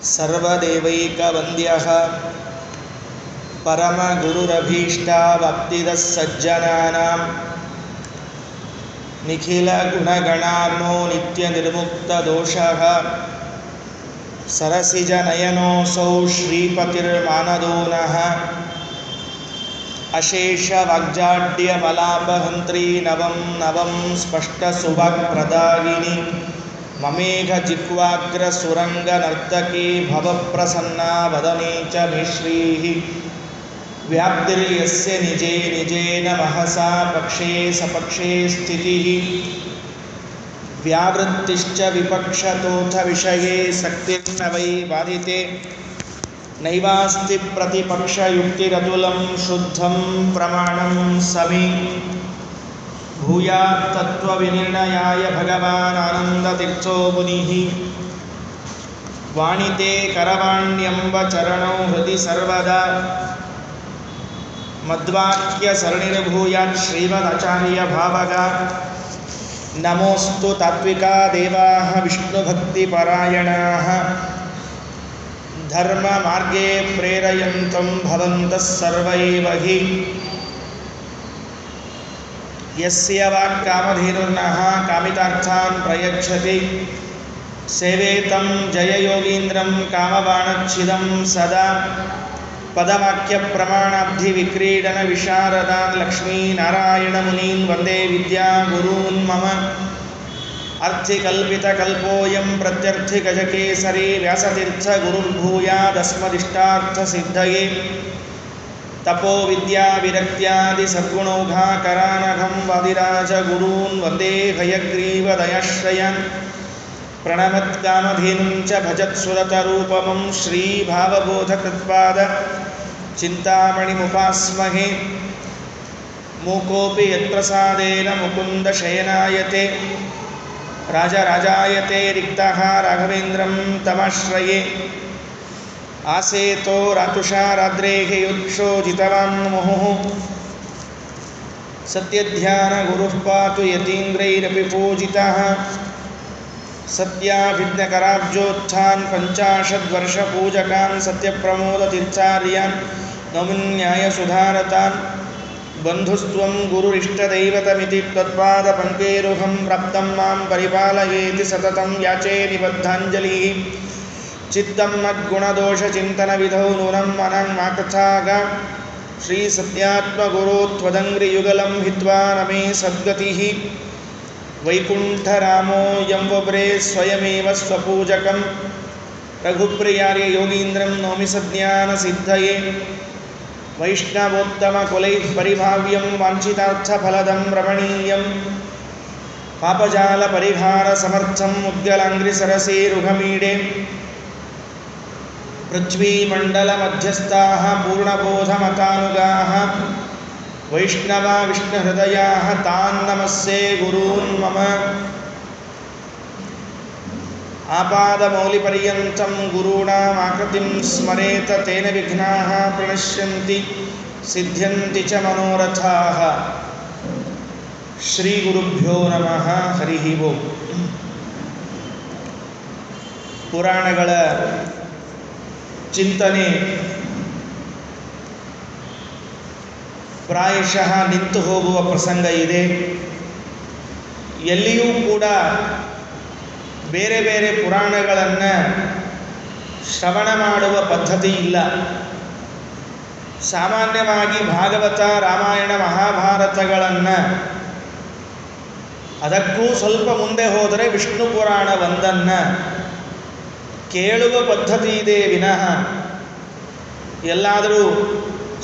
ಸರ್ವದೇವೈಕವಂದ್ಯಃ ಪರಮಗುರುರಭೀಷ್ಟವಾಪ್ತಿದಃ ಸಜ್ಜನಾನಾಂ ನಿಖಿಲಗುಣಗಣಾರ್ನೋ ನಿತ್ಯನಿರ್ಮುಕ್ತದೋಷಃ ಸರಸಿಜನಯನೋऽಸೌ ಶ್ರೀಪತಿರ್ಮಾನದೋ ನಃ ಅಶೇಷವಾಗ್ಜಾಡ್ಯಮಲಾಪಹಂತ್ರಿ ನವಂ ನವಂ ಸ್ಪಷ್ಟಸುವಾಕ್ಪ್ರದಾಯಿನಿ ಮಮೇಘಜಿಹ್ವಾಗ್ರಸುರಂಗನರ್ತಕೀ ಭವಪ್ರಸನ್ನಾ ವದನೆ ಚ ಮೇ ಶ್ರೀಃ ವ್ಯಾಪ್ತಿರ್ಯಸ್ಯ ನಿಜೇ ನಿಜೇನ ಮಹಸಾ ಪಕ್ಷೇ ಸಪಕ್ಷೇ ಸ್ಥಿತಿಃ ವ್ಯಾವೃತ್ತಿಶ್ಚ ವಿಪಕ್ಷತೋಥ ವಿಷಯೇ ಸಕ್ತಿರ್ನ ವೈ ಬಾಧಿತೆ ನೈವಾಸ್ತಿ ಪ್ರತಿಪಕ್ಷಯುಕ್ತಿರತುಲಂ ಶುದ್ಧಂ ಪ್ರಮಾಣಂ ಸಮೇ ಭೂಯಾತ್ ತತ್ವವಿನಿರ್ಣಯಾಯ ಭಗವಾನ್ ಆನಂದತೀರ್ಥೋ ಮುನಿಃ ವಾಣಿತೆ ಕರವಾಣ್ಯಂಬ ಚರಣೌ ಹೃದಿ ಸರ್ವದಾ ಮದ್ವಾಕ್ಯ ಸರಣಿರ್ಭೂಯಾತ್ ಶ್ರೀಮದಾಚಾರ್ಯ ಭಾವಗ ನಮೋಸ್ತು ತಾತ್ವಿಕಾ ದೇವಾಃ ವಿಷ್ಣುಭಕ್ತಿಪರಾಯಣಾಃ ಧರ್ಮ ಮಾರ್ಗೇ ಪ್ರೇರಯಂತಂ ಭವಂತಃ ಸರ್ವೈವ ಹಿ ಯಸ್ಯ ವಾಕ್ ಕಾಮಧೇನುರ್ನಃ ಕಾಮಿತಾರ್ಥಾನ್ ಪ್ರಯಚ್ಛತಿ ಸೇವೇತಂ ಜಯಯೋಗೀಂದ್ರಂ ಕಾಮಬಾಣಚ್ಛಿದಂ ಸದಾ ಪದವಾಕ್ಯ ಪ್ರಮಾಣಾಬ್ಧಿ ವಿಕ್ರೀಡನ ವಿಶಾರದಾನ್ ಲಕ್ಷ್ಮೀನಾರಾಯಣ ಮುನೀನ್ ವಂದೇ ವಿದ್ಯಾ ಗುರೂನ್ ಮಮ ಅರ್ಥಿಕಲ್ಪಿತಕಲ್ಪೋಯಂ ಪ್ರತ್ಯರ್ಥಿಗಜಕೇಸರಿ ವ್ಯಾಸತೀರ್ಥ ಗುರುರ್ಭೂಯಾದಸ್ಮದಿಷ್ಟಾರ್ಥಸಿದ್ಧಯೇ ತಪೋ ವಿದ್ಯಾ ವಿರಕ್ತ್ಯಾದಿ ಸದ್ಗುಣೌಘಾಕರಾನಘಂ ವಾದಿರಾಜ ಗುರೂನ್ ವಂದೇ ಹಯಗ್ರೀವದಯಾಶ್ರಯಾನ್ ಪ್ರಣಮತ್ಕಾಮಧೇನುಂ ಚ ಭಜತ್ಸುರತರೂಪಮಂ ಶ್ರೀಭಾವಬೋಧಕೃತ್ಪಾದ ಚಿಂತಾಮಣಿಮುಪಾಸ್ಮಹೇ ಮೂಕೋಪಿ ಯತ್ಪ್ರಸಾದೇನ ಮುಕುಂದಶಯನಾಯತೆ ರಾಜರಾಜಾಯತೆ ರಿಕ್ತಃ ರಾಘವೇಂದ್ರಂ ತಮಾಶ್ರಯೇ ಆಸೇತೋ ರಾತುಷಾರಾದ್ರೇಃ ಯುಕ್ಷೋಜಿತವಾನ್ ಮುಹುಃ ಸತ್ಯಧ್ಯಾನ ಗುರುಃ ಪಾತು ಯತೀಂದ್ರೈರಪಿ ಪೂಜಿತಃ ಸತ್ಯಾಭಿಜ್ಞಕರಾಬ್ಜೋತ್ಥಾನ್ ಪಂಚಾಶದ್ವರ್ಷಪೂಜಕಾನ್ ಸತ್ಯಪ್ರಮೋದತೀರ್ಥಾರ್ಯಾನ್ ನೌಮಿನ್ಯಾಯಸುಧಾರತಾನ್ ಬಂಧುಸ್ತ್ವಂ ಗುರುರಿಷ್ಟದೈವತಮಿತಿ ತ್ವತ್ಪಾದಪಂಕೇರುಹಂ ಪ್ರಾಪ್ತಂ ಮಾಂ ಪರಿಪಾಲಯೇತಿ ಸತತಂ ಯಾಚೇ ನಿಬದ್ಧಾಂಜಲಿಃ ಚಿತ್ತಂ ಮದ್ಗುಣದೋಷಚಿಂತನವಿಧೌ ನೂನಂ ಮನನ್ಮಾಕಥಾಗ ಶ್ರೀಸತ್ಯಾತ್ಮಗುರೋ ತ್ವದಂಗ್ರಿಯುಗಲಂ ಹಿತ್ವಾ ನಮೇ ಸದ್ಗತಿಃ ವೈಕುಂಠರಾಮೋ ಯಂವಬ್ರೇ ಸ್ವಯಮೇವ ಸ್ವಪೂಜಕಂ ರಘುಪ್ರಿಯಾರ್ಯ ಯೋಗೀಂದ್ರಂ ನೌಮಿ ಸಜ್ಞಾನಸಿದ್ಧಯೇ ವೈಷ್ಣವೋತ್ತಮಕುಲೈಃ ಪರಿಭಾವ್ಯಂ ವಾಂಛಿತಾರ್ಥಫಲದಂ ರಮಣೀಯಂ ಪಾಪಜಾಲಪರಿಹಾರಸಮರ್ಥಂ ಮುದ್ಗಲಾಂಘ್ರಿಸರಸೇರುಘಮೀಡೆ ಪೃಥ್ವೀಮಂಡಲಮಧ್ಯಸ್ಥಾಃ ಪೂರ್ಣಬೋಧಮತಾನುಗಾಃ ವೈಷ್ಣವಾ ವಿಷ್ಣುಹೃದಯಾಃ ತಾನ್ ನಮಸ್ಸೇ ಗುರೂನ್ ಮಮ ಆಪಾದಮೌಲಿಪರ್ಯಂತಂ ಗುರುಣಾಮಾಕೃತಿಂ ಸ್ಮರೇತ ತೇನ ವಿಘ್ನಾಃ ಪ್ರಣಶ್ಯಂತಿ ಸಿದ್ಧ್ಯಂತಿ ಚ ಮನೋರಥಾಃ. ಶ್ರೀ ಗುರುಭ್ಯೋ ನಮಃ. ಹರಿ ಓಂ. ಪುರಾಣಗಳ ಚಿಂತನೆ ಪ್ರಾಯಶಃ ನಿಂತು ಹೋಗುವ ಪ್ರಸಂಗ ಇದೆ. ಎಲ್ಲಿಯೂ ಕೂಡ ಬೇರೆ ಬೇರೆ ಪುರಾಣಗಳನ್ನು ಶ್ರವಣ ಮಾಡುವ ಪದ್ಧತಿ ಇಲ್ಲ. ಸಾಮಾನ್ಯವಾಗಿ ಭಾಗವತ, ರಾಮಾಯಣ, ಮಹಾಭಾರತಗಳನ್ನು, ಅದಕ್ಕೂ ಸ್ವಲ್ಪ ಮುಂದೆ ಹೋದರೆ ವಿಷ್ಣು ಪುರಾಣ ಒಂದನ್ನು ಕೇಳುವ ಪದ್ಧತಿ ಇದೆ ವಿನಃ ಎಲ್ಲಾದರೂ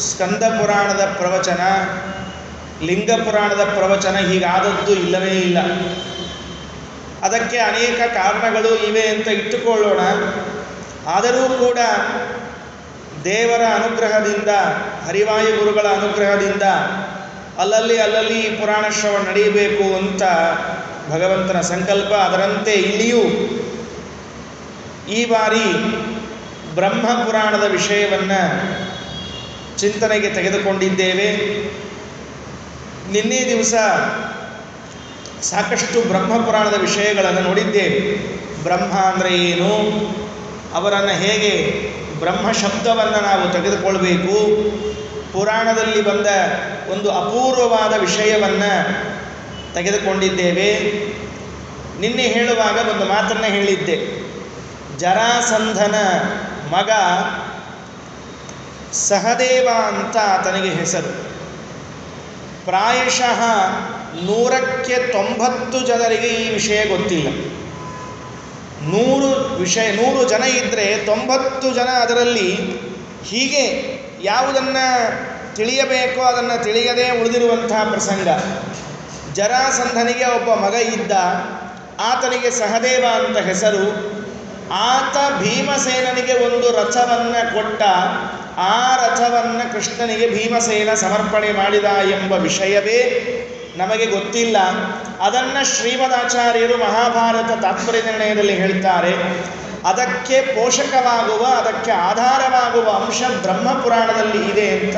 ಸ್ಕಂದ ಪುರಾಣದ ಪ್ರವಚನ, ಲಿಂಗ ಪುರಾಣದ ಪ್ರವಚನ ಹೀಗಾದದ್ದು ಇಲ್ಲವೇ ಇಲ್ಲ. ಅದಕ್ಕೆ ಅನೇಕ ಕಾರಣಗಳು ಇವೆ ಅಂತ ಇಟ್ಟುಕೊಳ್ಳೋಣ. ಆದರೂ ಕೂಡ ದೇವರ ಅನುಗ್ರಹದಿಂದ, ಹರಿವಾಯು ಗುರುಗಳ ಅನುಗ್ರಹದಿಂದ ಅಲ್ಲಲ್ಲಿ ಈ ಪುರಾಣ ಶ್ರವಣ ನಡೆಯಬೇಕು ಅಂತ ಭಗವಂತನ ಸಂಕಲ್ಪ. ಅದರಂತೆ ಇಲ್ಲಿಯೂ ಈ ಬಾರಿ ಬ್ರಹ್ಮ ಪುರಾಣದ ವಿಷಯವನ್ನು ಚಿಂತನೆಗೆ ತೆಗೆದುಕೊಂಡಿದ್ದೇವೆ. ನಿನ್ನೆ ದಿವಸ ಸಾಕಷ್ಟು ಬ್ರಹ್ಮಪುರಾಣದ ವಿಷಯಗಳನ್ನು ನೋಡಿದ್ದೇವೆ. ಬ್ರಹ್ಮ ಅಂದರೆ ಏನು, ಅವರನ್ನು ಹೇಗೆ ಬ್ರಹ್ಮ ಶಬ್ದವನ್ನು ನಾವು ತೆಗೆದುಕೊಳ್ಬೇಕು, ಪುರಾಣದಲ್ಲಿ ಬಂದ ಒಂದು ಅಪೂರ್ವವಾದ ವಿಷಯವನ್ನು ತೆಗೆದುಕೊಂಡಿದ್ದೇವೆ. ನಿನ್ನೆ ಹೇಳುವಾಗ ಒಂದು ಮಾತನ್ನು ಹೇಳಿದ್ದೆ. ಜರಾಸಂಧನ ಮಗ ಸಹದೇವ ಅಂತ ಆತನಿಗೆ ಹೆಸರು. ಪ್ರಾಯಶಃ 190 ಜನರಿಗೆ ಈ ವಿಷಯ ಗೊತ್ತಿಲ್ಲ. 100 ಜನ ಇದ್ದರೆ 90 ಜನ ಅದರಲ್ಲಿ ಹೀಗೆ ಯಾವುದನ್ನು ತಿಳಿಯಬೇಕೋ ಅದನ್ನು ತಿಳಿಯದೇ ಉಳಿದಿರುವಂತಹ ಪ್ರಸಂಗ. ಜರಾಸಂಧನಿಗೆ ಒಬ್ಬ ಮಗ ಇದ್ದ, ಆತನಿಗೆ ಸಹದೇವ ಅಂತ ಹೆಸರು. ಆತ ಭೀಮಸೇನನಿಗೆ ಒಂದು ರಥವನ್ನು ಕೊಟ್ಟ. ಆ ರಥವನ್ನು ಕೃಷ್ಣನಿಗೆ ಭೀಮಸೇನ ಸಮರ್ಪಣೆ ಮಾಡಿದ ಎಂಬ ವಿಷಯವೇ ನಮಗೆ ಗೊತ್ತಿಲ್ಲ. ಅದನ್ನು ಶ್ರೀಮದಾಚಾರ್ಯರು ಮಹಾಭಾರತ ತಾತ್ಪರ್ಯ ನಿರ್ಣಯದಲ್ಲಿ ಹೇಳ್ತಾರೆ. ಅದಕ್ಕೆ ಪೋಷಕವಾಗುವ, ಅದಕ್ಕೆ ಆಧಾರವಾಗುವ ಅಂಶ ಬ್ರಹ್ಮಪುರಾಣದಲ್ಲಿ ಇದೆ ಅಂತ.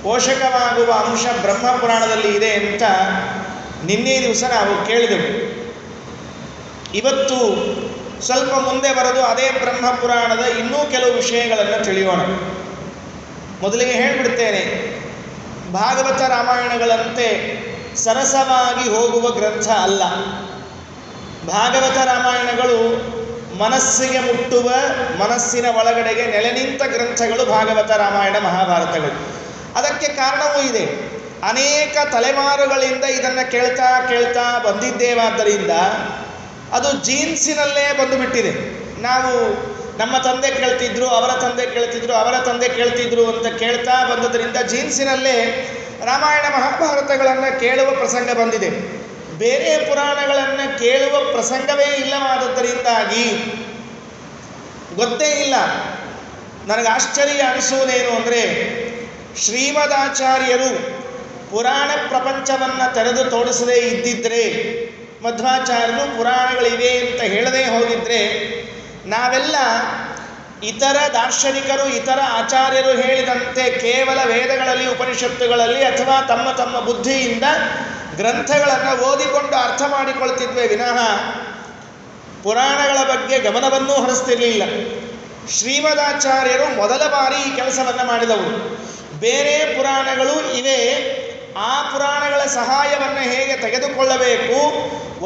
ಪೋಷಕವಾಗುವ ಅಂಶ ಬ್ರಹ್ಮಪುರಾಣದಲ್ಲಿ ಇದೆ ಅಂತ ನಿನ್ನೆ ದಿವಸ ನಾವು ಕೇಳಿದೆವು. ಇವತ್ತು ಸ್ವಲ್ಪ ಮುಂದೆ ಬರೋದು ಅದೇ ಬ್ರಹ್ಮಪುರಾಣದ ಇನ್ನೂ ಕೆಲವು ವಿಷಯಗಳನ್ನು ತಿಳಿಯೋಣ. ಮೊದಲಿಗೆ ಹೇಳಿಬಿಡ್ತೇನೆ, ಭಾಗವತ ರಾಮಾಯಣಗಳಂತೆ ಸರಸವಾಗಿ ಹೋಗುವ ಗ್ರಂಥ ಅಲ್ಲ. ಭಾಗವತ ರಾಮಾಯಣಗಳು ಮನಸ್ಸಿಗೆ ಮುಟ್ಟುವ, ಮನಸ್ಸಿನ ಒಳಗಡೆಗೆ ನೆಲೆ ನಿಂತ ಗ್ರಂಥಗಳು ಭಾಗವತ ರಾಮಾಯಣ ಮಹಾಭಾರತಗಳು. ಅದಕ್ಕೆ ಕಾರಣವೂ ಇದೆ. ಅನೇಕ ತಲೆಮಾರುಗಳಿಂದ ಇದನ್ನು ಕೇಳ್ತಾ ಬಂದಿದ್ದೇವಾದ್ದರಿಂದ ಅದು ಜೀನ್ಸಿನಲ್ಲೇ ಬಂದುಬಿಟ್ಟಿದೆ. ನಾವು ನಮ್ಮ ತಂದೆ ಕೇಳ್ತಿದ್ರು, ಅವರ ತಂದೆ ಕೇಳ್ತಿದ್ರು, ಅವರ ತಂದೆ ಕೇಳ್ತಿದ್ರು ಅಂತ ಕೇಳ್ತಾ ಬಂದದ್ರಿಂದ ಜೀನ್ಸಿನಲ್ಲೇ ರಾಮಾಯಣ ಮಹಾಭಾರತಗಳನ್ನು ಕೇಳುವ ಪ್ರಸಂಗ ಬಂದಿದೆ. ಬೇರೆ ಪುರಾಣಗಳನ್ನು ಕೇಳುವ ಪ್ರಸಂಗವೇ ಇಲ್ಲವಾದದ್ದರಿಂದಾಗಿ ಗೊತ್ತೇ ಇಲ್ಲ. ನನಗೆ ಆಶ್ಚರ್ಯ ಅನಿಸುವುದೇನು ಅಂದರೆ, ಶ್ರೀಮದಾಚಾರ್ಯರು ಪುರಾಣ ಪ್ರಪಂಚವನ್ನು ತೆರೆದು ತೋರಿಸದೇ ಇದ್ದಿದ್ದರೆ, ಮಧ್ವಾಚಾರ್ಯರು ಪುರಾಣಗಳಿವೆ ಅಂತ ಹೇಳದೇ ಹೋಗಿದ್ರೆ, ನಾವೆಲ್ಲ ಇತರ ದಾರ್ಶನಿಕರು, ಇತರ ಆಚಾರ್ಯರು ಹೇಳಿದಂತೆ ಕೇವಲ ವೇದಗಳಲ್ಲಿ, ಉಪನಿಷತ್ತುಗಳಲ್ಲಿ ಅಥವಾ ತಮ್ಮ ತಮ್ಮ ಬುದ್ಧಿಯಿಂದ ಗ್ರಂಥಗಳನ್ನು ಓದಿಕೊಂಡು ಅರ್ಥ ಮಾಡಿಕೊಳ್ತಿದ್ವಿ ವಿನಃ ಪುರಾಣಗಳ ಬಗ್ಗೆ ಗಮನವನ್ನೂ ಹರಿಸ್ತಿರಲಿಲ್ಲ. ಶ್ರೀಮದಾಚಾರ್ಯರು ಮೊದಲ ಬಾರಿ ಈ ಕೆಲಸವನ್ನು ಮಾಡಿದವರು. ಬೇರೆ ಪುರಾಣಗಳು ಇವೆ, ಆ ಪುರಾಣಗಳ ಸಹಾಯವನ್ನು ಹೇಗೆ ತೆಗೆದುಕೊಳ್ಳಬೇಕು,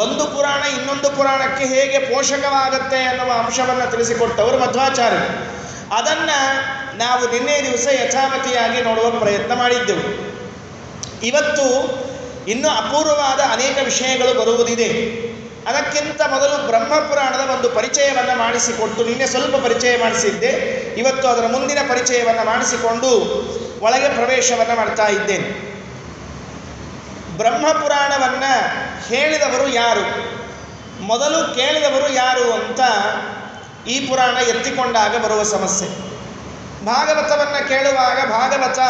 ಒಂದು ಪುರಾಣ ಇನ್ನೊಂದು ಪುರಾಣಕ್ಕೆ ಹೇಗೆ ಪೋಷಕವಾಗುತ್ತೆ ಅನ್ನುವ ಅಂಶವನ್ನು ತಿಳಿಸಿಕೊಟ್ಟವರು ಮಧ್ವಾಚಾರ್ಯರು. ಅದನ್ನು ನಾವು ನಿನ್ನೆ ದಿವಸ ಯಥಾಮತಿಯಾಗಿ ನೋಡುವ ಪ್ರಯತ್ನ ಮಾಡಿದ್ದೆವು. ಇವತ್ತು ಇನ್ನೂ ಅಪೂರ್ವವಾದ ಅನೇಕ ವಿಷಯಗಳು ಬರುವುದಿದೆ. ಅದಕ್ಕಿಂತ ಮೊದಲು ಬ್ರಹ್ಮಪುರಾಣದ ಒಂದು ಪರಿಚಯವನ್ನು ಮಾಡಿಸಿಕೊಟ್ಟು, ನಿನ್ನೆ ಸ್ವಲ್ಪ ಪರಿಚಯ ಮಾಡಿಸಿದ್ದೆ, ಇವತ್ತು ಅದರ ಮುಂದಿನ ಪರಿಚಯವನ್ನು ಮಾಡಿಸಿಕೊಂಡು ಒಳಗೆ ಪ್ರವೇಶವನ್ನು ಮಾಡ್ತಾ ಇದ್ದೇನೆ. ಬ್ರಹ್ಮಪುರಾಣವನ್ನು ಹೇಳಿದವರು ಯಾರು, ಮೊದಲು ಕೇಳಿದವರು ಯಾರು ಅಂತ ಈ ಪುರಾಣ ಎತ್ತಿಕೊಂಡಾಗ ಬರುವ ಸಮಸ್ಯೆ. ಭಾಗವತವನ್ನು ಕೇಳುವಾಗ ಭಾಗವತ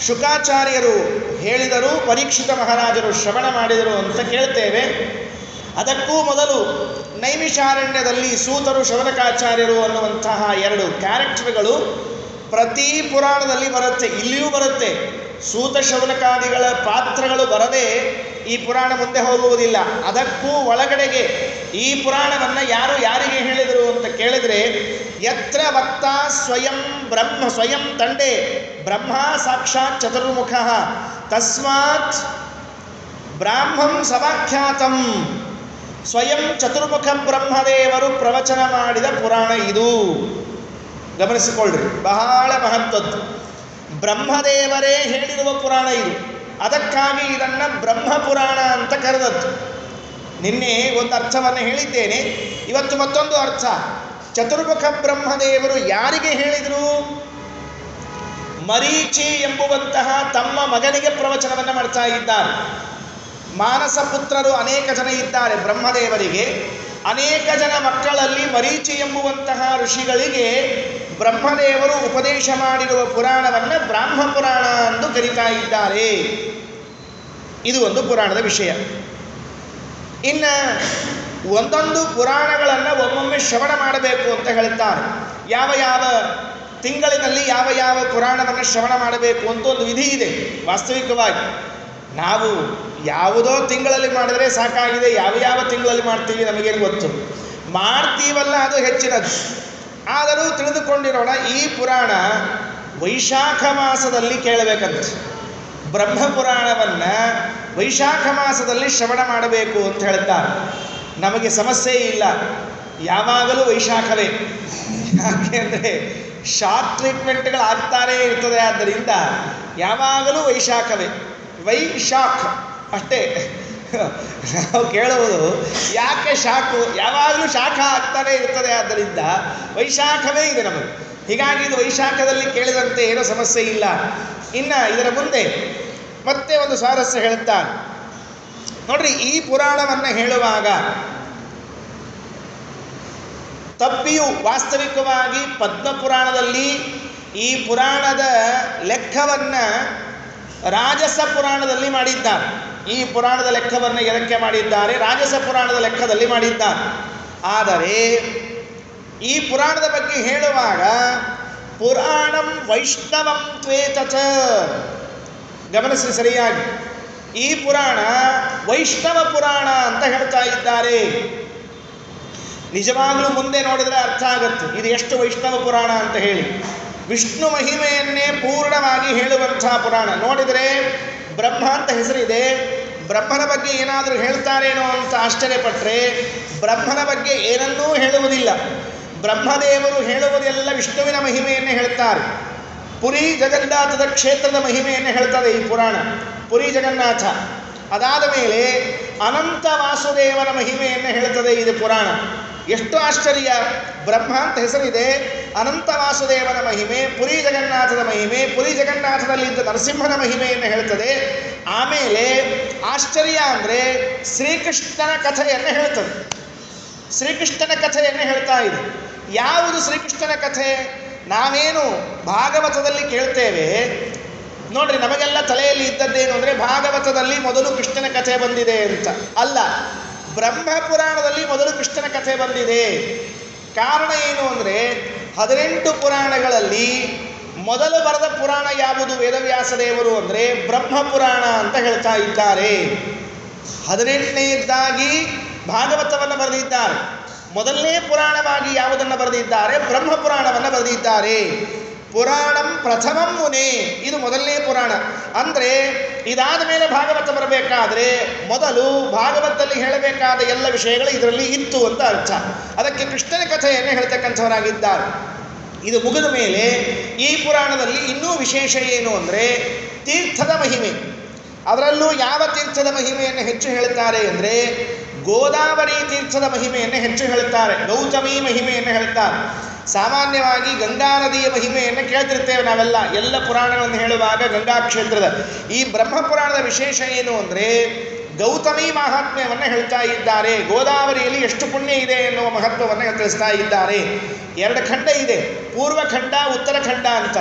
ಶುಕಾಚಾರ್ಯರು ಹೇಳಿದರು, ಪರೀಕ್ಷಿತ ಮಹಾರಾಜರು ಶ್ರವಣ ಮಾಡಿದರು ಅಂತ ಕೇಳ್ತೇವೆ. ಅದಕ್ಕೂ ಮೊದಲು ನೈಮಿಷಾರಣ್ಯದಲ್ಲಿ ಸೂತರು, ಶೌನಕಾಚಾರ್ಯರು ಅನ್ನುವಂತಹ 2 ಕ್ಯಾರೆಕ್ಟರ್ಗಳು ಪ್ರತಿ ಪುರಾಣದಲ್ಲಿ ಬರುತ್ತೆ. ಇಲ್ಲಿಯೂ ಬರುತ್ತೆ. ಸೂತ ಶೌನಕಾದಿಗಳ ಪಾತ್ರಗಳು ಬರದೆ ಈ ಪುರಾಣ ಮುಂದೆ ಹೋಗುವುದಿಲ್ಲ. ಅದಕ್ಕೂ ಒಳಗಡೆಗೆ ಈ ಪುರಾಣವನ್ನು ಯಾರು ಯಾರಿಗೆ ಹೇಳಿದರು ಅಂತ ಕೇಳಿದರೆ, ಯತ್ರ ವಕ್ತಾ ಸ್ವಯಂ ಬ್ರಹ್ಮ ಸ್ವಯಂ ತಂಡೆ ಬ್ರಹ್ಮ ಸಾಕ್ಷಾತ್ ಚತುರ್ಮುಖ ತಸ್ಮಾತ್ ಬ್ರಾಹ್ಮಂ ಸವಾಖ್ಯಾತಂ. ಸ್ವಯಂ ಚತುರ್ಮುಖ ಬ್ರಹ್ಮದೇವರು ಪ್ರವಚನ ಮಾಡಿದ ಪುರಾಣ ಇದು. ಗಮನಿಸಿಕೊಳ್ಳ್ರಿ, ಬಹಳ ಮಹತ್ವದ್ದು. ಬ್ರಹ್ಮದೇವರೇ ಹೇಳಿರುವ ಪುರಾಣ ಇದು. ಅದಕ್ಕಾಗಿ ಇದನ್ನು ಬ್ರಹ್ಮಪುರಾಣ ಅಂತ ಕರೆದದ್ದು. ನಿನ್ನೆ ಒಂದು ಅರ್ಥವನ್ನು ಹೇಳಿದ್ದೇನೆ, ಇವತ್ತು ಮತ್ತೊಂದು ಅರ್ಥ. ಚತುರ್ಮುಖ ಬ್ರಹ್ಮದೇವರು ಯಾರಿಗೆ ಹೇಳಿದರು? ಮರೀಚಿ ಎಂಬುವಂತಹ ತಮ್ಮ ಮಗನಿಗೆ ಪ್ರವಚನವನ್ನು ಮಾಡ್ತಾ ಇದ್ದಾರೆ. ಮಾನಸ ಪುತ್ರರು ಅನೇಕ ಜನ ಇದ್ದಾರೆ ಬ್ರಹ್ಮದೇವರಿಗೆ. ಅನೇಕ ಜನ ಮಕ್ಕಳಲ್ಲಿ ಮರೀಚಿ ಎಂಬುವಂತಹ ಋಷಿಗಳಿಗೆ ಬ್ರಹ್ಮದೇವರು ಉಪದೇಶ ಮಾಡಿರುವ ಪುರಾಣವನ್ನು ಬ್ರಾಹ್ಮ ಪುರಾಣ ಎಂದು ಕರೀತಾ ಇದ್ದಾರೆ. ಇದು ಒಂದು ಪುರಾಣದ ವಿಷಯ. ಇನ್ನು ಒಂದೊಂದು ಪುರಾಣಗಳನ್ನು ಒಮ್ಮೊಮ್ಮೆ ಶ್ರವಣ ಮಾಡಬೇಕು ಅಂತ ಹೇಳ್ತಾರೆ. ಯಾವ ಯಾವ ತಿಂಗಳಿನಲ್ಲಿ ಯಾವ ಯಾವ ಪುರಾಣವನ್ನು ಶ್ರವಣ ಮಾಡಬೇಕು ಅಂತ ಒಂದು ವಿಧಿ ಇದೆ. ವಾಸ್ತವಿಕವಾಗಿ ನಾವು ಯಾವುದೋ ತಿಂಗಳಲ್ಲಿ ಮಾಡಿದರೆ ಸಾಕಾಗಿದೆ, ಯಾವ ಯಾವ ತಿಂಗಳಲ್ಲಿ ಮಾಡ್ತೀವಿ ನಮಗೇನು ಗೊತ್ತು. ಮಾಡ್ತೀವಲ್ಲ ಅದು ಹೆಚ್ಚಿನದು. ಆದರೂ ತಿಳಿದುಕೊಂಡಿರೋಣ, ಈ ಪುರಾಣ ವೈಶಾಖ ಮಾಸದಲ್ಲಿ ಕೇಳಬೇಕಂತೆ. ಬ್ರಹ್ಮ ಪುರಾಣವನ್ನು ವೈಶಾಖ ಮಾಸದಲ್ಲಿ ಶ್ರವಣ ಮಾಡಬೇಕು ಅಂತ ಹೇಳ್ತಾರೆ. ನಮಗೆ ಸಮಸ್ಯೆ ಇಲ್ಲ, ಯಾವಾಗಲೂ ವೈಶಾಖವೇ. ಯಾಕೆ ಅಂದರೆ ಶಾರ್ಟ್ ಟ್ರೀಟ್ಮೆಂಟ್ಗಳು ಆಗ್ತಾನೇ ಇರ್ತದೆ, ಆದ್ದರಿಂದ ಯಾವಾಗಲೂ ವೈಶಾಖವೇ. ವೈಶಾಖ ಅಷ್ಟೇ ನಾವು ಕೇಳುವುದು. ಯಾಕೆ ಶಾಖು? ಯಾವಾಗಲೂ ಶಾಖ ಆಗ್ತಾನೆ ಇರ್ತದೆ, ಆದ್ದರಿಂದ ವೈಶಾಖವೇ ಇದೆ ನಮಗೆ. ಹೀಗಾಗಿ ಇದು ವೈಶಾಖದಲ್ಲಿ ಕೇಳಿದಂತೆ ಏನೋ ಸಮಸ್ಯೆ ಇಲ್ಲ. ಇನ್ನು ಇದರ ಮುಂದೆ ಮತ್ತೆ ಒಂದು ಸ್ವಾರಸ್ಯ ಹೇಳುತ್ತಾರೆ ನೋಡ್ರಿ. ಈ ಪುರಾಣವನ್ನು ಹೇಳುವಾಗ ತಪ್ಪಿಯು ವಾಸ್ತವಿಕವಾಗಿ ಪದ್ಮಪುರಾಣದಲ್ಲಿ ಈ ಪುರಾಣದ ಲೆಕ್ಕವನ್ನು ರಾಜಸ ಪುರಾಣದಲ್ಲಿ ಮಾಡಿದ್ದಾರೆ. ಈ ಪುರಾಣದ ಲೆಕ್ಕವನ್ನು ಎದಕ್ಕೆ ಮಾಡಿದ್ದಾರೆ? ರಾಜಸ ಪುರಾಣದ ಲೆಕ್ಕದಲ್ಲಿ ಮಾಡಿದ್ದಾರೆ. ಆದರೆ ಈ ಪುರಾಣದ ಬಗ್ಗೆ ಹೇಳುವಾಗ ಪುರಾಣಂ ವೈಷ್ಣವಂ ತ್ವೇತಚ, ಗಮನಿಸಿ ಸರಿಯಾಗಿ, ಈ ಪುರಾಣ ವೈಷ್ಣವ ಪುರಾಣ ಅಂತ ಹೇಳ್ತಾ ಇದ್ದಾರೆ. ನಿಜವಾಗ್ಲೂ ಮುಂದೆ ನೋಡಿದರೆ ಅರ್ಥ ಆಗುತ್ತೆ ಇದು ಎಷ್ಟು ವೈಷ್ಣವ ಪುರಾಣ ಅಂತ ಹೇಳಿ. ವಿಷ್ಣು ಮಹಿಮೆಯನ್ನೇ ಪೂರ್ಣವಾಗಿ ಹೇಳುವಂತಹ ಪುರಾಣ. ನೋಡಿದರೆ ಬ್ರಹ್ಮ ಅಂತ ಹೆಸರಿದೆ, ಬ್ರಹ್ಮನ ಬಗ್ಗೆ ಏನಾದರೂ ಹೇಳ್ತಾರೇನೋ ಅಂತ ಆಶ್ಚರ್ಯಪಟ್ಟರೆ ಬ್ರಹ್ಮನ ಬಗ್ಗೆ ಏನನ್ನೂ ಹೇಳುವುದಿಲ್ಲ. ಬ್ರಹ್ಮದೇವರು ಹೇಳುವುದೆಲ್ಲ ವಿಷ್ಣುವಿನ ಮಹಿಮೆಯನ್ನೇ ಹೇಳ್ತಾರೆ. ಪುರಿ ಜಗನ್ನಾಥದ ಕ್ಷೇತ್ರದ ಮಹಿಮೆಯನ್ನು ಹೇಳ್ತದೆ ಈ ಪುರಾಣ, ಪುರಿ ಜಗನ್ನಾಥ. ಅದಾದ ಮೇಲೆ ಅನಂತ ವಾಸುದೇವನ ಮಹಿಮೆಯನ್ನು ಹೇಳ್ತದೆ ಇದು ಪುರಾಣ. ಎಷ್ಟು ಆಶ್ಚರ್ಯ! ಬ್ರಹ್ಮ ಅಂತ ಹೆಸರಿದೆ, ಅನಂತ ವಾಸುದೇವನ ಮಹಿಮೆ, ಪುರಿ ಜಗನ್ನಾಥದ ಮಹಿಮೆ, ಪುರಿ ಜಗನ್ನಾಥದಲ್ಲಿದ್ದ ನರಸಿಂಹನ ಮಹಿಮೆಯನ್ನು ಹೇಳ್ತದೆ. ಆಮೇಲೆ ಆಶ್ಚರ್ಯ ಅಂದರೆ ಶ್ರೀಕೃಷ್ಣನ ಕಥೆಯನ್ನು ಹೇಳ್ತದೆ. ಶ್ರೀಕೃಷ್ಣನ ಕಥೆಯನ್ನು ಹೇಳ್ತಾ ಇದೆ. ಯಾವುದು ಶ್ರೀಕೃಷ್ಣನ ಕಥೆ? ನಾವೇನು ಭಾಗವತದಲ್ಲಿ ಕೇಳ್ತೇವೆ ನೋಡ್ರಿ, ನಮಗೆಲ್ಲ ತಲೆಯಲ್ಲಿ ಇದ್ದದ್ದೇನು ಅಂದರೆ ಭಾಗವತದಲ್ಲಿ ಮೊದಲು ಕೃಷ್ಣನ ಕಥೆ ಬಂದಿದೆ ಅಂತ. ಅಲ್ಲ, ಬ್ರಹ್ಮ ಪುರಾಣದಲ್ಲಿ ಮೊದಲು ಕೃಷ್ಣನ ಕಥೆ ಬಂದಿದೆ. ಕಾರಣ ಏನು ಅಂದರೆ 18 ಪುರಾಣಗಳಲ್ಲಿ ಮೊದಲು ಬರೆದ ಪುರಾಣ ಯಾವುದು ವೇದವ್ಯಾಸ ದೇವರು ಅಂದರೆ ಬ್ರಹ್ಮ ಪುರಾಣ ಅಂತ ಹೇಳ್ತಾ ಇದ್ದಾರೆ. 18ನೇದಾಗಿ ಭಾಗವತವನ್ನು ಬರೆದಿದ್ದಾರೆ. ಮೊದಲನೇ ಪುರಾಣವಾಗಿ ಯಾವುದನ್ನು ಬರೆದಿದ್ದಾರೆ? ಬ್ರಹ್ಮ ಪುರಾಣವನ್ನು ಬರೆದಿದ್ದಾರೆ. ಪುರಾಣಂ ಪ್ರಥಮಂ ಮುನೆ, ಇದು ಮೊದಲನೇ ಪುರಾಣ. ಅಂದರೆ ಇದಾದ ಮೇಲೆ ಭಾಗವತ ಬರಬೇಕಾದ್ರೆ ಮೊದಲು ಭಾಗವತದಲ್ಲಿ ಹೇಳಬೇಕಾದ ಎಲ್ಲ ವಿಷಯಗಳು ಇದರಲ್ಲಿ ಇತ್ತು ಅಂತ ಅರ್ಥ. ಅದಕ್ಕೆ ಕೃಷ್ಣನ ಕಥೆಯನ್ನು ಹೇಳ್ತಕ್ಕಂಥವರಾಗಿದ್ದಾರೆ. ಇದು ಮುಗಿದ ಮೇಲೆ ಈ ಪುರಾಣದಲ್ಲಿ ಇನ್ನೂ ವಿಶೇಷ ಏನು ಅಂದರೆ ತೀರ್ಥದ ಮಹಿಮೆ. ಅದರಲ್ಲೂ ಯಾವ ತೀರ್ಥದ ಮಹಿಮೆಯನ್ನು ಹೆಚ್ಚು ಹೇಳ್ತಾರೆ ಅಂದರೆ ಗೋದಾವರಿ ತೀರ್ಥದ ಮಹಿಮೆಯನ್ನು ಹೆಚ್ಚು ಹೇಳ್ತಾರೆ, ಗೌತಮಿ ಮಹಿಮೆಯನ್ನು ಹೇಳ್ತಾರೆ. ಸಾಮಾನ್ಯವಾಗಿ ಗಂಗಾ ನದಿಯ ಮಹಿಮೆಯನ್ನು ಕೇಳ್ತಿರ್ತೇವೆ ನಾವೆಲ್ಲ, ಎಲ್ಲ ಪುರಾಣಗಳನ್ನು ಹೇಳುವಾಗ ಗಂಗಾ ಕ್ಷೇತ್ರದ. ಈ ಬ್ರಹ್ಮ ಪುರಾಣದ ವಿಶೇಷ ಏನು ಅಂದರೆ ಗೌತಮಿ ಮಹಾತ್ಮ್ಯವನ್ನು ಹೇಳ್ತಾ ಇದ್ದಾರೆ. ಗೋದಾವರಿಯಲ್ಲಿ ಎಷ್ಟು ಪುಣ್ಯ ಇದೆ ಎನ್ನುವ ಮಹತ್ವವನ್ನು ತಿಳಿಸ್ತಾ ಇದ್ದಾರೆ. 2 ಖಂಡ ಇದೆ, ಪೂರ್ವಖಂಡ ಉತ್ತರಖಂಡ ಅಂತ.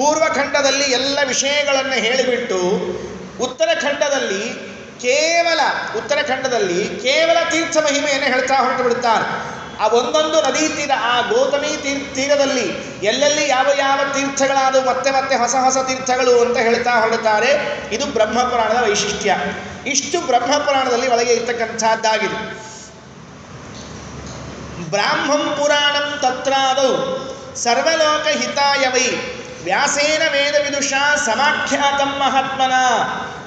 ಪೂರ್ವಖಂಡದಲ್ಲಿ ಎಲ್ಲ ವಿಷಯಗಳನ್ನು ಹೇಳಿಬಿಟ್ಟು ಉತ್ತರಖಂಡದಲ್ಲಿ ಕೇವಲ ತೀರ್ಥ ಮಹಿಮೆಯನ್ನು ಹೇಳ್ತಾ ಹೊರಟು ಬಿಡುತ್ತಾರೆ. ಆ ಒಂದೊಂದು ನದಿ ತೀರ, ಆ ಗೌತಮಿ ತೀರದಲ್ಲಿ ಎಲ್ಲೆಲ್ಲಿ ಯಾವ ಯಾವ ತೀರ್ಥಗಳಾದವು ಮತ್ತೆ ಮತ್ತೆ ಹೊಸ ಹೊಸ ತೀರ್ಥಗಳು ಅಂತ ಹೇಳ್ತಾ ಹೊರಡುತ್ತಾರೆ. ಇದು ಬ್ರಹ್ಮಪುರಾಣದ ವೈಶಿಷ್ಟ್ಯ. ಇಷ್ಟು ಬ್ರಹ್ಮಪುರಾಣದಲ್ಲಿ ಒಳಗೆ ಇರ್ತಕ್ಕಂಥದ್ದಾಗಿದೆ. ಬ್ರಾಹ್ಮಂ ಪುರಾಣಂ ತತ್ರಾದೌ ಸರ್ವಲೋಕ ಹಿತಾಯ ವೈ ವ್ಯಾಸೇನ ವೇದ ವಿದುಷಾ ಸಮಾಖ್ಯಾತಂ ಮಹಾತ್ಮನ.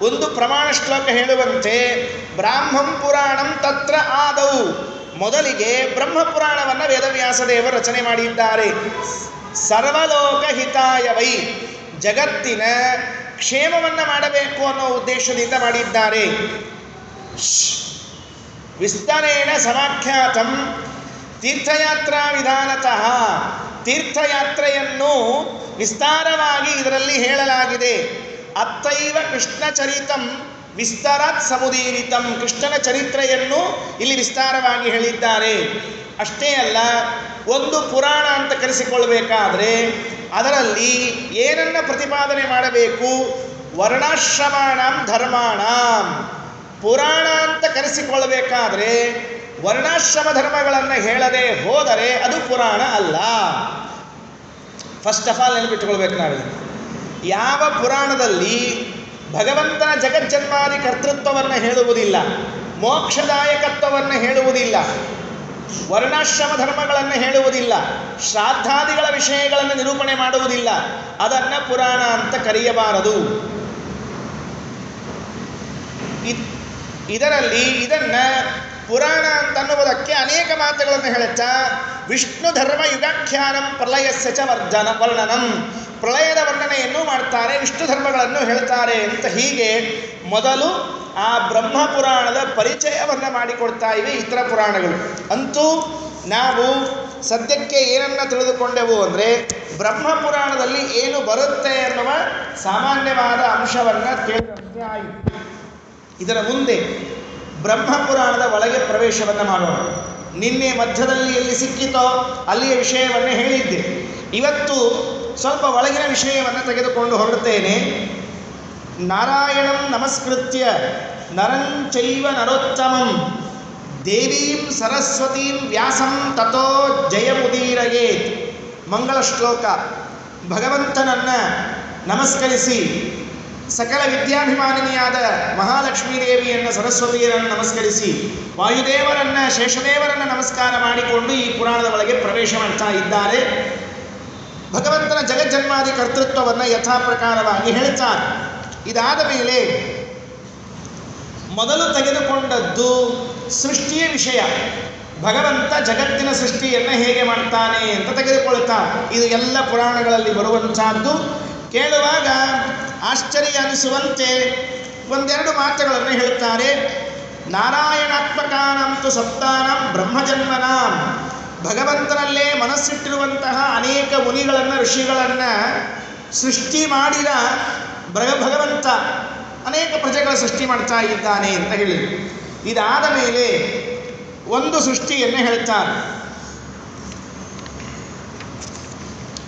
ಒಂದು ಪ್ರಮಾಣ ಶ್ಲೋಕ ಹೇಳುವಂತೆ ಬ್ರಾಹ್ಮಂ ಪುರಾಣಂ ತತ್ರ ಆದೌ, ಮೊದಲಿಗೆ ಬ್ರಹ್ಮಪುರಾಣವನ್ನು ವೇದವ್ಯಾಸದೇವರು ರಚನೆ ಮಾಡಿದ್ದಾರೆ. ಸರ್ವಲೋಕ ಹಿತಾಯ ವೈ, ಜಗತ್ತಿನ ಕ್ಷೇಮವನ್ನು ಮಾಡಬೇಕು ಅನ್ನೋ ಉದ್ದೇಶದಿಂದ ಮಾಡಿದ್ದಾರೆ. ವಿಸ್ತರೇಣ ಸಮಾಖ್ಯಾತಂ ತೀರ್ಥಯಾತ್ರಾ ವಿಧಾನತಃ, ತೀರ್ಥಯಾತ್ರೆಯನ್ನು ವಿಸ್ತಾರವಾಗಿ ಇದರಲ್ಲಿ ಹೇಳಲಾಗಿದೆ. ಅತ್ತೈವ ಕೃಷ್ಣ ಚರಿತಂ ವಿಸ್ತರಾತ್ ಸಮುದೀರಿತಂ, ಕೃಷ್ಣನ ಚರಿತ್ರೆಯನ್ನು ಇಲ್ಲಿ ವಿಸ್ತಾರವಾಗಿ ಹೇಳಿದ್ದಾರೆ. ಅಷ್ಟೇ ಅಲ್ಲ, ಒಂದು ಪುರಾಣ ಅಂತ ಕರೆಸಿಕೊಳ್ಳಬೇಕಾದ್ರೆ ಅದರಲ್ಲಿ ಏನನ್ನು ಪ್ರತಿಪಾದನೆ ಮಾಡಬೇಕು? ವರ್ಣಾಶ್ರಮಾಣಂ ಧರ್ಮಾಣಂ. ಪುರಾಣ ಅಂತ ಕರೆಸಿಕೊಳ್ಳಬೇಕಾದ್ರೆ ವರ್ಣಾಶ್ರಮ ಧರ್ಮಗಳನ್ನು ಹೇಳದೆ ಹೋದರೆ ಅದು ಪುರಾಣ ಅಲ್ಲ. ಫಸ್ಟ್ ಆಫ್ ಆಲ್ ನೆನಪಿಟ್ಟುಕೊಳ್ಬೇಕು ನಾವು. ಯಾವ ಪುರಾಣದಲ್ಲಿ ಭಗವಂತನ ಜಗಜ್ಜನ್ಮಾದಿ ಕರ್ತೃತ್ವವನ್ನು ಹೇಳುವುದಿಲ್ಲ, ಮೋಕ್ಷದಾಯಕತ್ವವನ್ನು ಹೇಳುವುದಿಲ್ಲ, ವರ್ಣಾಶ್ರಮ ಧರ್ಮಗಳನ್ನು ಹೇಳುವುದಿಲ್ಲ, ಶ್ರಾದ್ದಾದಿಗಳ ವಿಷಯಗಳನ್ನು ನಿರೂಪಣೆ ಮಾಡುವುದಿಲ್ಲ. ಅದನ್ನು ಪುರಾಣ ಅಂತ ಕರೆಯಬಾರದು. ಇದನ್ನು ಪುರಾಣ ಅಂತನ್ನುವುದಕ್ಕೆ ಅನೇಕ ಮಾತುಗಳನ್ನು ಹೇಳುತ್ತಾ ವಿಷ್ಣು ಧರ್ಮ ಯುಗಾಖ್ಯಾನಂ ಪ್ರಳಯಸ್ಯ ಚ ವರ್ಣನಂ, ಪ್ರಳಯದ ವರ್ಣನೆಯನ್ನು ಮಾಡ್ತಾರೆ, ವಿಷ್ಣು ಧರ್ಮಗಳನ್ನು ಹೇಳ್ತಾರೆ ಅಂತ. ಹೀಗೆ ಮೊದಲು ಆ ಬ್ರಹ್ಮ ಪುರಾಣದ ಪರಿಚಯವನ್ನು ಮಾಡಿಕೊಡ್ತಾ ಇವೆ ಇತರ ಪುರಾಣಗಳು. ಅಂತೂ ನಾವು ಸದ್ಯಕ್ಕೆ ಏನನ್ನು ತಿಳಿದುಕೊಂಡೆವು ಅಂದರೆ ಬ್ರಹ್ಮ ಪುರಾಣದಲ್ಲಿ ಏನು ಬರುತ್ತೆ ಎನ್ನುವ ಸಾಮಾನ್ಯವಾದ ಅಂಶವನ್ನು ಕೇಳಿದಂತೆ ಆಯಿತು. ಇದರ ಮುಂದೆ ಬ್ರಹ್ಮ ಪುರಾಣದ ಒಳಗೆ ಪ್ರವೇಶವನ್ನು ಮಾಡೋಣ. ನಿನ್ನೆ ಮಧ್ಯದಲ್ಲಿ ಎಲ್ಲಿ ಸಿಕ್ಕಿತೋ ಅಲ್ಲಿಯ ವಿಷಯವನ್ನು ಹೇಳಿದ್ದೆ. ಇವತ್ತು ಸ್ವಲ್ಪ ಒಳಗಿನ ವಿಷಯವನ್ನು ತೆಗೆದುಕೊಂಡು ಹೊರಡುತ್ತೇನೆ. ನಾರಾಯಣಂ ನಮಸ್ಕೃತ್ಯ ನರಂಚೈವ ನರೋತ್ತಮಂ ದೇವೀಂ ಸರಸ್ವತೀಂ ವ್ಯಾಸಂ ತಥೋ ಜಯಮುದೀರಯೇತ್. ಮಂಗಳ ಶ್ಲೋಕ. ಭಗವಂತನನ್ನು ನಮಸ್ಕರಿಸಿ, ಸಕಲ ವಿದ್ಯಾಭಿಮಾನಿನಿಯಾದ ಮಹಾಲಕ್ಷ್ಮೀ ದೇವಿಯನ್ನು, ಸರಸ್ವತಿಯರನ್ನು ನಮಸ್ಕರಿಸಿ, ವಾಯುದೇವರನ್ನು, ಶೇಷದೇವರನ್ನು ನಮಸ್ಕಾರ ಮಾಡಿಕೊಂಡು ಈ ಪುರಾಣದ ಒಳಗೆ ಪ್ರವೇಶ ಮಾಡ್ತಾ ಇದ್ದಾರೆ. ಭಗವಂತನ ಜಗಜ್ಜನ್ಮಾದಿ ಕರ್ತೃತ್ವವನ್ನು ಯಥಾ ಪ್ರಕಾರವಾಗಿ ಹೇಳ್ತಾರೆ. ಇದಾದ ಮೇಲೆ ಮೊದಲು ತೆಗೆದುಕೊಂಡದ್ದು ಸೃಷ್ಟಿಯ ವಿಷಯ. ಭಗವಂತ ಜಗತ್ತಿನ ಸೃಷ್ಟಿಯನ್ನು ಹೇಗೆ ಮಾಡ್ತಾನೆ ಅಂತ ತೆಗೆದುಕೊಳ್ತಾನೆ. ಇದು ಎಲ್ಲ ಪುರಾಣಗಳಲ್ಲಿ ಬರುವಂತಹದ್ದು. ಕೇಳುವಾಗ ಆಶ್ಚರ್ಯ ಅನಿಸುವಂತೆ ಒಂದೆರಡು ಮಾತುಗಳನ್ನು ಹೇಳುತ್ತಾರೆ. ನಾರಾಯಣಾತ್ಮಕಾನಂತು ಸಪ್ತಾನಂ ಬ್ರಹ್ಮಜನ್ಮನಾಂ. ಭಗವಂತನಲ್ಲೇ ಮನಸ್ಸಿಟ್ಟಿರುವಂತಹ ಅನೇಕ ಮುನಿಗಳನ್ನು, ಋಷಿಗಳನ್ನು ಸೃಷ್ಟಿ ಮಾಡಿದ ಭಗವಂತ ಅನೇಕ ಪ್ರಜೆಗಳ ಸೃಷ್ಟಿ ಮಾಡ್ತಾ ಇದ್ದಾನೆ ಅಂತ ಹೇಳಿ. ಇದಾದ ಮೇಲೆ ಒಂದು ಸೃಷ್ಟಿಯನ್ನು ಹೇಳ್ತಾರೆ.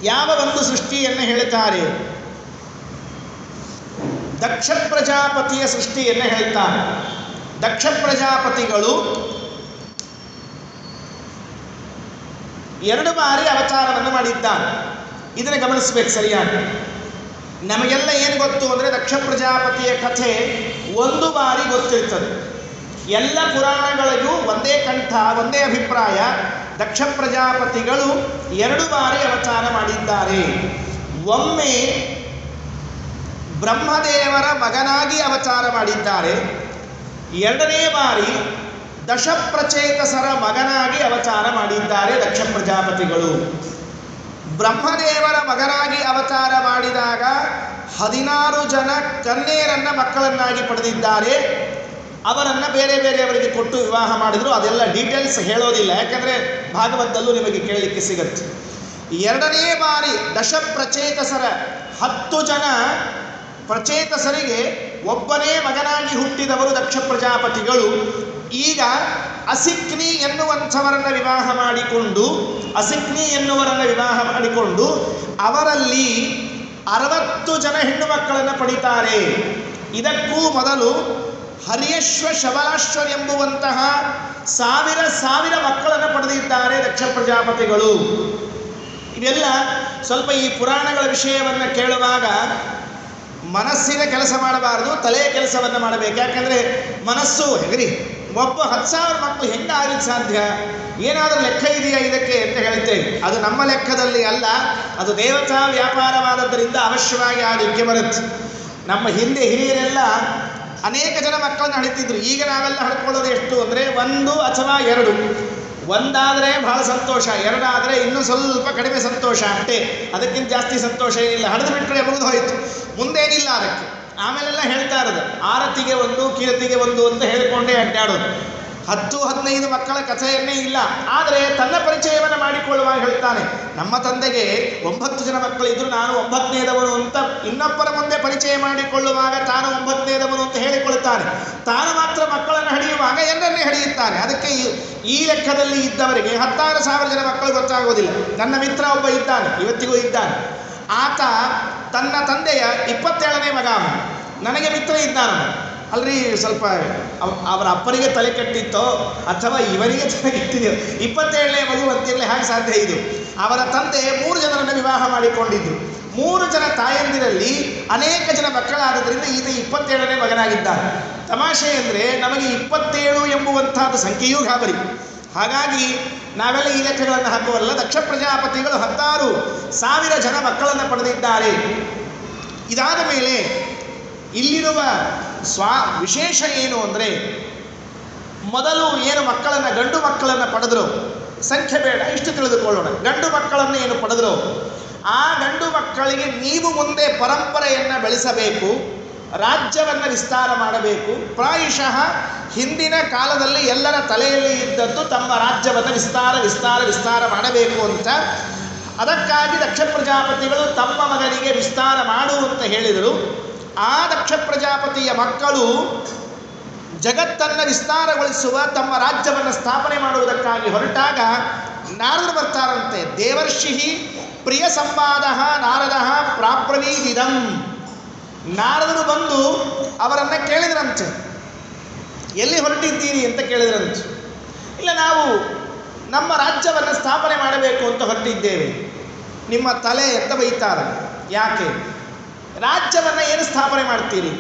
ಯಾವ ಒಂದು ಸೃಷ್ಟಿಯನ್ನು ಹೇಳ್ತಾರೆ? ದಕ್ಷ ಪ್ರಜಾಪತಿಯ ಸೃಷ್ಟಿಯನ್ನು ಹೇಳ್ತಾರೆ. ದಕ್ಷ ಪ್ರಜಾಪತಿಗಳು 2 ಬಾರಿ ಅವತಾರವನ್ನು ಮಾಡಿದ್ದಾರೆ. ಇದನ್ನು ಗಮನಿಸಬೇಕು ಸರಿಯಾಗಿ. ನಮಗೆಲ್ಲ ಏನು ಗೊತ್ತು ಅಂದರೆ ದಕ್ಷ ಪ್ರಜಾಪತಿಯ ಕಥೆ 1 ಬಾರಿ ಗೊತ್ತಿರ್ತದೆ. ಎಲ್ಲ ಪುರಾಣಗಳಿಗೂ ಒಂದೇ ಕಂಠ, ಒಂದೇ ಅಭಿಪ್ರಾಯ. ದಕ್ಷ ಪ್ರಜಾಪತಿಗಳು 2 ಬಾರಿ ಅವತಾರ ಮಾಡಿದ್ದಾರೆ. ಒಮ್ಮೆ ಬ್ರಹ್ಮದೇವರ ಮಗನಾಗಿ ಅವತಾರ ಮಾಡಿದ್ದಾರೆ. 2ನೇ ಬಾರಿ ದಶಪ್ರಚೇತಸರ ಮಗನಾಗಿ ಅವತಾರ ಮಾಡಿದ್ದಾರೆ ದಕ್ಷ ಪ್ರಜಾಪತಿಗಳು. ಬ್ರಹ್ಮದೇವರ ಮಗನಾಗಿ ಅವತಾರ ಮಾಡಿದಾಗ 16 ಜನ ಕನ್ಯೆಯರನ್ನು ಮಕ್ಕಳನ್ನಾಗಿ ಪಡೆದಿದ್ದಾರೆ. ಅವರನ್ನು ಬೇರೆ ಬೇರೆಯವರಿಗೆ ಕೊಟ್ಟು ವಿವಾಹ ಮಾಡಿದರು. ಅದೆಲ್ಲ ಡೀಟೇಲ್ಸ್ ಹೇಳೋದಿಲ್ಲ, ಯಾಕಂದರೆ ಭಾಗವತದಲ್ಲೂ ನಿಮಗೆ ಕೇಳಲಿಕ್ಕೆ ಸಿಗುತ್ತೆ. 2ನೇ ಬಾರಿ ದಶಪ್ರಚೇತಸರ 10 ಜನ ಪ್ರಚೇತಸರಿಗೆ ಒಬ್ಬನೇ ಮಗನಾಗಿ ಹುಟ್ಟಿದವರು ದಕ್ಷ ಪ್ರಜಾಪತಿಗಳು. ಈಗ ಅಸಿಕ್ನಿ ಎನ್ನುವರನ್ನು ವಿವಾಹ ಮಾಡಿಕೊಂಡು ಅವರಲ್ಲಿ 60 ಜನ ಹೆಣ್ಣು ಮಕ್ಕಳನ್ನು ಪಡಿತಾರೆ. ಇದಕ್ಕೂ ಮೊದಲು ಹರಿಯಶ್ವ ಶಬಲಾಶ್ವರ್ ಎಂಬುವಂತಹ 1000 ಮಕ್ಕಳನ್ನು ಪಡೆದಿದ್ದಾರೆ ದಕ್ಷ ಪ್ರಜಾಪತಿಗಳು. ಇವೆಲ್ಲ ಸ್ವಲ್ಪ ಈ ಪುರಾಣಗಳ ವಿಷಯವನ್ನು ಕೇಳುವಾಗ ಮನಸ್ಸಿನ ಕೆಲಸ ಮಾಡಬಾರ್ದು, ತಲೆಯ ಕೆಲಸವನ್ನು ಮಾಡಬೇಕು. ಯಾಕಂದರೆ ಮನಸ್ಸು ಹೆಗರಿ ಒಬ್ಬ 10,000 ಮಕ್ಕಳು ಹೆಂಗಾಗಲಿಕ್ಕೆ ಸಾಧ್ಯ? ಏನಾದರೂ ಲೆಕ್ಕ ಇದೆಯಾ ಇದಕ್ಕೆ ಅಂತ ಹೇಳ್ತೇವೆ. ಅದು ನಮ್ಮ ಲೆಕ್ಕದಲ್ಲಿ ಅಲ್ಲ, ಅದು ದೇವತಾ ವ್ಯಾಪಾರವಾದದ್ದರಿಂದ ಅವಶ್ಯವಾಗಿ ಆಗಲಿಕ್ಕೆ ಬರುತ್ತೆ. ನಮ್ಮ ಹಿಂದೆ ಹಿರಿಯರೆಲ್ಲ ಅನೇಕ ಜನ ಮಕ್ಕಳನ್ನು ಹಡಿತಿದ್ರು. ಈಗ ನಾವೆಲ್ಲ ಹಡ್ಕೊಳ್ಳೋದು ಎಷ್ಟು ಅಂದರೆ 1 ಅಥವಾ 2. 1 ಆದರೆ ಬಹಳ ಸಂತೋಷ, 2 ಆದರೆ ಇನ್ನೂ ಸ್ವಲ್ಪ ಕಡಿಮೆ ಸಂತೋಷ ಅಷ್ಟೇ. ಅದಕ್ಕಿಂತ ಜಾಸ್ತಿ ಸಂತೋಷ ಏನಿಲ್ಲ. ಹಡಿದು ಬಿಟ್ಟರೆ ಮುಗಿದು ಹೋಯಿತು, ಮುಂದೇನಿಲ್ಲ ಅದಕ್ಕೆ. ಆಮೇಲೆಲ್ಲ ಹೇಳ್ತಾ ಇರೋದು ಆರತಿಗೆ 1, ಕೀರ್ತಿಗೆ 1 ಅಂತ ಹೇಳಿಕೊಂಡೇ ಅಡ್ಡಾಡೋದು. 10-15 ಮಕ್ಕಳ ಕಥೆಯನ್ನೇ ಇಲ್ಲ. ಆದರೆ ತನ್ನ ಪರಿಚಯವನ್ನು ಮಾಡಿಕೊಳ್ಳುವಾಗ ಹೇಳ್ತಾನೆ, ನಮ್ಮ ತಂದೆಗೆ 9 ಜನ ಮಕ್ಕಳಿದ್ರು, ನಾನು 9ನೇದವನು ಅಂತ ಇನ್ನೊಬ್ಬರ ಮುಂದೆ ಪರಿಚಯ ಮಾಡಿಕೊಳ್ಳುವಾಗ ತಾನು 9ನೇದವನು ಅಂತ ಹೇಳಿಕೊಳ್ಳುತ್ತಾನೆ. ತಾನು ಮಾತ್ರ ಮಕ್ಕಳನ್ನು ಹಡಿಯುವಾಗ ಎಲ್ಲರನ್ನೇ ಹಡಿಯುತ್ತಾನೆ. ಅದಕ್ಕೆ ಈ ಲೆಕ್ಕದಲ್ಲಿ ಇದ್ದವರಿಗೆ 16,000 ಜನ ಮಕ್ಕಳು ಗೊತ್ತಾಗೋದಿಲ್ಲ. ನನ್ನ ಮಿತ್ರ ಒಬ್ಬ ಇದ್ದಾನೆ, ಇವತ್ತಿಗೂ ಇದ್ದಾನೆ. ಆತ ತನ್ನ ತಂದೆಯ 27ನೇ ಮಗ. ನನಗೆ ಮಿತ್ರ ಇದ್ದಾನ. ಅಲ್ರಿ ಸ್ವಲ್ಪ ಅವರ ಅಪ್ಪನಿಗೆ ತಲೆ ಕಟ್ಟಿತ್ತೋ ಅಥವಾ ಇವರಿಗೆ ತಲೆ ಕೆಟ್ಟಿದೆಯೋ, 27ನೇ ಮಗು ಅಂತಿರಲಿ, ಹಾಗೆ ಸಾಧ್ಯ ಇದು. ಅವರ ತಂದೆ 3 ಜನರನ್ನು ವಿವಾಹ ಮಾಡಿಕೊಂಡಿದ್ದರು. 3 ಜನ ತಾಯಂದಿರಲ್ಲಿ ಅನೇಕ ಜನ ಮಕ್ಕಳಾದ್ದರಿಂದ ಈತ 27ನೇ ಮಗನಾಗಿದ್ದಾನೆ. ತಮಾಷೆ ಅಂದರೆ ನಮಗೆ 27 ಎಂಬುವಂತಹದ್ದು ಸಂಖ್ಯೆಯೂ ಗಾಬರಿ. ಹಾಗಾಗಿ ನಾವೆಲ್ಲ ಈ ಲೆಕ್ಕಗಳನ್ನು ಹಾಕುವಲ್ಲ. ದಕ್ಷ ಪ್ರಜಾಪತಿಗಳು 16,000 ಜನ ಮಕ್ಕಳನ್ನು ಪಡೆದಿದ್ದಾರೆ. ಇದಾದ ಮೇಲೆ ಇಲ್ಲಿರುವ ವಿಶೇಷ ಏನು ಅಂದರೆ, ಮೊದಲು ಏನು ಮಕ್ಕಳನ್ನು ಗಂಡು ಮಕ್ಕಳನ್ನು ಪಡೆದರು, ಸಂಖ್ಯೆ ಬೇಡ ಇಷ್ಟು ತಿಳಿದುಕೊಳ್ಳೋಣ. ಗಂಡು ಮಕ್ಕಳನ್ನು ಏನು ಪಡೆದರು, ಆ ಗಂಡು ಮಕ್ಕಳಿಗೆ ನೀವು ಮುಂದೆ ಪರಂಪರೆಯನ್ನು ಬೆಳೆಸಬೇಕು, ರಾಜ್ಯವನ್ನು ವಿಸ್ತಾರ ಮಾಡಬೇಕು. ಪ್ರಾಯಶಃ ಹಿಂದಿನ ಕಾಲದಲ್ಲಿ ಎಲ್ಲರ ತಲೆಯಲ್ಲಿ ಇದ್ದದ್ದು ತಮ್ಮ ರಾಜ್ಯವನ್ನು ವಿಸ್ತಾರ ಮಾಡಬೇಕು ಅಂತ. ಅದಕ್ಕಾಗಿ ದಕ್ಷ ಪ್ರಜಾಪತಿಗಳು ತಮ್ಮ ಮಗನಿಗೆ ವಿಸ್ತಾರ ಮಾಡು ಅಂತ ಹೇಳಿದರು. ಆ ದಕ್ಷ ಪ್ರಜಾಪತಿಯ ಮಕ್ಕಳು ಜಗತ್ತನ್ನು ವಿಸ್ತಾರಗೊಳಿಸುವ ತಮ್ಮ ರಾಜ್ಯವನ್ನು ಸ್ಥಾಪನೆ ಮಾಡುವುದಕ್ಕಾಗಿ ಹೊರಟಾಗ ನಾರದರು ಬರ್ತಾರಂತೆ. ದೇವರ್ಷಿ ಪ್ರಿಯ ಸಂವಾದ ನಾರದ ಪ್ರಾಪ್ರವೀದಿದಂ. ನಾರದರು ಬಂದು ಅವರನ್ನು ಕೇಳಿದ್ರಂತೆ, ಎಲ್ಲಿ ಹೊರಟಿದ್ದೀರಿ ಅಂತ ಕೇಳಿದ್ರಂತೆ. ಇಲ್ಲ, ನಾವು ನಮ್ಮ ರಾಜ್ಯವನ್ನು ಸ್ಥಾಪನೆ ಮಾಡಬೇಕು ಅಂತ ಹೊರಟಿದ್ದೇವೆ. ನಿಮ್ಮ ತಲೆ ಅಂತ ಬೈತಾರೆ. ಯಾಕೆ? ರಾಜ್ಯವನ್ನು ಏನು ಸ್ಥಾಪನೆ ಮಾಡ್ತೀರಿ?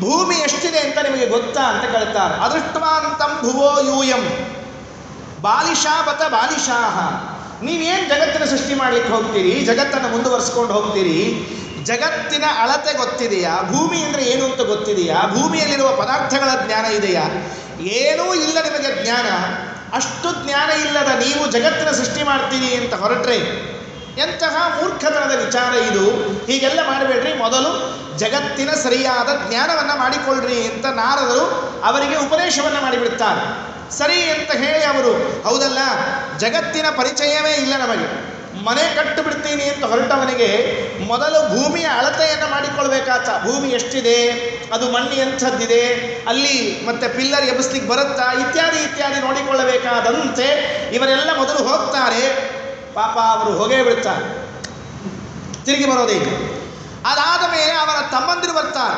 ಭೂಮಿ ಎಷ್ಟಿದೆ ಅಂತ ನಿಮಗೆ ಗೊತ್ತಾ ಅಂತ ಕೇಳ್ತಾರೆ. ಅದೃಷ್ಟವಾಂತಂ ಭುವೋ ಯೂಯಂ ಬಾಲಿಶಾವತ ಬಾಲಿಶಾಹ. ನೀವೇನು ಜಗತ್ತಿನ ಸೃಷ್ಟಿ ಮಾಡಲಿಕ್ಕೆ ಹೋಗ್ತೀರಿ? ಜಗತ್ತನ್ನು ಮುಂದುವರಿಸ್ಕೊಂಡು ಹೋಗ್ತೀರಿ. ಜಗತ್ತಿನ ಅಳತೆ ಗೊತ್ತಿದೆಯಾ? ಭೂಮಿ ಅಂದರೆ ಏನು ಅಂತ ಗೊತ್ತಿದೆಯಾ? ಭೂಮಿಯಲ್ಲಿರುವ ಪದಾರ್ಥಗಳ ಜ್ಞಾನ ಇದೆಯಾ? ಏನೂ ಇಲ್ಲ ನಿಮಗೆ ಜ್ಞಾನ. ಅಷ್ಟು ಜ್ಞಾನ ಇಲ್ಲದ ನೀವು ಜಗತ್ತಿನ ಸೃಷ್ಟಿ ಮಾಡ್ತೀರಿ ಅಂತ ಹೊರಟ್ರೆ ಎಂತಹ ಮೂರ್ಖತನದ ವಿಚಾರ ಇದು. ಹೀಗೆಲ್ಲ ಮಾಡಬೇಡ್ರಿ, ಮೊದಲು ಜಗತ್ತಿನ ಸರಿಯಾದ ಜ್ಞಾನವನ್ನು ಮಾಡಿಕೊಳ್ಳ್ರಿ ಅಂತ ನಾರದರು ಅವರಿಗೆ ಉಪದೇಶವನ್ನು ಮಾಡಿಬಿಡ್ತಾರೆ. ಸರಿ ಅಂತ ಹೇಳಿ ಅವರು, ಹೌದಲ್ಲ, ಜಗತ್ತಿನ ಪರಿಚಯವೇ ಇಲ್ಲ ನಮಗೆ, ಮನೆ ಕಟ್ಟು ಬಿಡ್ತೀನಿ ಅಂತ ಹೊರಟವನಿಗೆ ಮೊದಲು ಭೂಮಿಯ ಅಳತೆಯನ್ನು ಮಾಡಿಕೊಳ್ಬೇಕಾತ. ಭೂಮಿ ಎಷ್ಟಿದೆ, ಅದು ಮಣ್ಣು ಎಂಥದ್ದಿದೆ, ಅಲ್ಲಿ ಮತ್ತೆ ಪಿಲ್ಲರ್ ಎಬ್ಬಿಸ್ಲಿಕ್ಕೆ ಬರುತ್ತಾ, ಇತ್ಯಾದಿ ಇತ್ಯಾದಿ ನೋಡಿಕೊಳ್ಳಬೇಕಾದಂತೆ ಇವರೆಲ್ಲ ಮೊದಲು ಹೋಗ್ತಾರೆ. ಪಾಪ ಅವರು ಹೋಗೇ ಬಿಡ್ತಾರೆ, ತಿರುಗಿ ಬರೋದೇ. ಅದಾದ ಮೇಲೆ ಅವರ ತಮ್ಮಂದಿರು ಬರ್ತಾರೆ.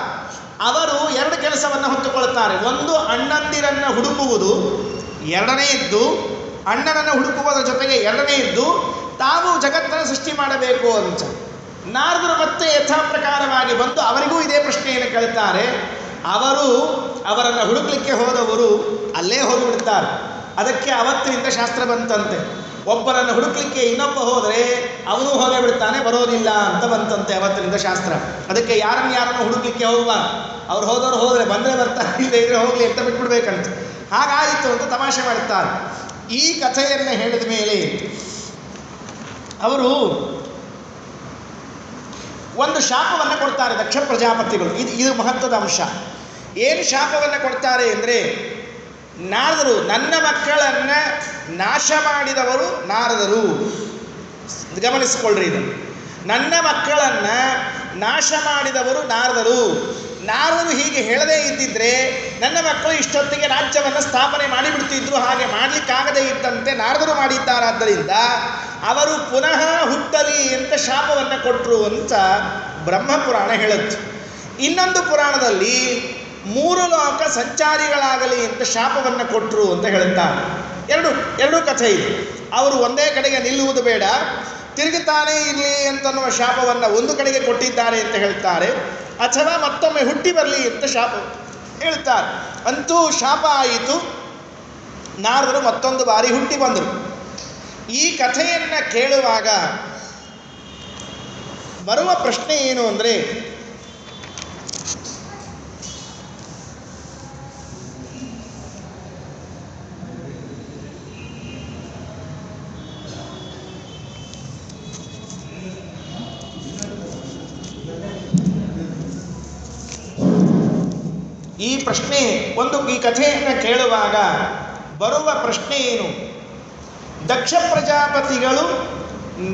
ಅವರು 2 ಕೆಲಸವನ್ನು ಹೊತ್ತುಕೊಳ್ತಾರೆ. ಒಂದು, ಅಣ್ಣಂದಿರನ್ನು ಹುಡುಕುವುದು. ಎರಡನೆಯದ್ದು, ಅಣ್ಣನನ್ನು ಹುಡುಕುವುದರ ಜೊತೆಗೆ ಎರಡನೆಯದ್ದು, ತಾವು ಜಗತ್ತನ್ನು ಸೃಷ್ಟಿ ಮಾಡಬೇಕು ಅಂತ. ನಾರದರು ಮತ್ತೆ ಯಥಾಪ್ರಕಾರವಾಗಿ ಬಂದು ಅವರಿಗೂ ಇದೇ ಪ್ರಶ್ನೆಯನ್ನು ಕೇಳ್ತಾರೆ. ಅವರನ್ನು ಹುಡುಕಲಿಕ್ಕೆ ಹೋದವರು ಅಲ್ಲೇ ಹೋಗಿಬಿಡ್ತಾರೆ. ಅದಕ್ಕೆ ಅವತ್ತಿನಿಂದ ಶಾಸ್ತ್ರ ಬಂತಂತೆ. ಒಬ್ಬರನ್ನು ಹುಡುಕಲಿಕ್ಕೆ ಇನ್ನೊಬ್ಬ ಹೋದರೆ ಅವನು ಹೋಗೇ ಬಿಡ್ತಾನೆ, ಬರೋದಿಲ್ಲ ಅಂತ ಬಂತಂತೆ ಅವತ್ತಿನಿಂದ ಶಾಸ್ತ್ರ. ಅದಕ್ಕೆ ಯಾರನ್ನು ಹುಡುಕಲಿಕ್ಕೆ ಹೋಗುವ, ಅವ್ರು ಹೋದವರು ಹೋದರೆ ಬಂದರೆ ಬರ್ತಾರೆ, ಇಲ್ಲದೆ ಹೋಗಲಿ ಅಂತ ಬಿಟ್ಬಿಡ್ಬೇಕಂತ. ಹಾಗಾಯಿತು ಅಂತ ತಮಾಷೆ ಮಾಡುತ್ತಾರೆ. ಈ ಕಥೆಯನ್ನು ಹೇಳಿದ ಮೇಲೆ ಅವರು ಒಂದು ಶಾಪವನ್ನು ಕೊಡ್ತಾರೆ ದಕ್ಷ ಪ್ರಜಾಪತಿಗಳು. ಇದು ಮಹತ್ವದ ಅಂಶ. ಏನು ಶಾಪವನ್ನು ಕೊಡ್ತಾರೆ ಅಂದರೆ, ನಾರದರು, ನನ್ನ ಮಕ್ಕಳನ್ನು ನಾಶ ಮಾಡಿದವರು ನಾರದರು. ಗಮನಿಸಿಕೊಳ್ಳ್ರಿ ಇದನ್ನು. ನನ್ನ ಮಕ್ಕಳನ್ನು ನಾಶ ಮಾಡಿದವರು ನಾರದರು. ನಾರದರು ಹೀಗೆ ಹೇಳದೇ ಇದ್ದಿದ್ರೆ ನನ್ನ ಮಕ್ಕಳು ಇಷ್ಟೊತ್ತಿಗೆ ರಾಜ್ಯವನ್ನು ಸ್ಥಾಪನೆ ಮಾಡಿಬಿಡ್ತಿದ್ರು. ಹಾಗೆ ಮಾಡಲಿಕ್ಕಾಗದೇ ಇದ್ದಂತೆ ನಾರದರು ಮಾಡಿದ್ದಾರಾದ್ದರಿಂದ ಅವರು ಪುನಃ ಹುಟ್ಟಲಿ ಅಂತ ಶಾಪವನ್ನು ಕೊಟ್ಟರು ಅಂತ ಬ್ರಹ್ಮಪುರಾಣ ಹೇಳುತ್ತೆ. ಇನ್ನೊಂದು ಪುರಾಣದಲ್ಲಿ 3 ಲೋಕ ಸಂಚಾರಿಗಳಾಗಲಿ ಅಂತ ಶಾಪವನ್ನು ಕೊಟ್ಟರು ಅಂತ ಹೇಳುತ್ತಾರೆ. ಎರಡು ಕಥೆ ಇದೆ. ಅವರು ಒಂದೇ ಕಡೆಗೆ ನಿಲ್ಲುವುದು ಬೇಡ, ತಿರುಗುತ್ತಾನೆ ಇರಲಿ ಅಂತನ್ನುವ ಶಾಪವನ್ನು ಒಂದು ಕಡೆಗೆ ಕೊಟ್ಟಿದ್ದಾರೆ ಅಂತ ಹೇಳ್ತಾರೆ. ಅಥವಾ ಮತ್ತೊಮ್ಮೆ ಹುಟ್ಟಿ ಬರಲಿ ಅಂತ ಶಾಪ ಹೇಳ್ತಾರೆ. ಅಂತೂ ಶಾಪ ಆಯಿತು. ನಾರದರು ಮತ್ತೊಂದು ಬಾರಿ ಹುಟ್ಟಿ ಬಂದರು. ಈ ಕಥೆಯನ್ನು ಕೇಳುವಾಗ ಬರುವ ಪ್ರಶ್ನೆ ಏನು ಅಂದರೆ, ಈ ಕಥೆಯನ್ನು ಕೇಳುವಾಗ ಬರುವ ಪ್ರಶ್ನೆ ಏನು, ದಕ್ಷ ಪ್ರಜಾಪತಿಗಳು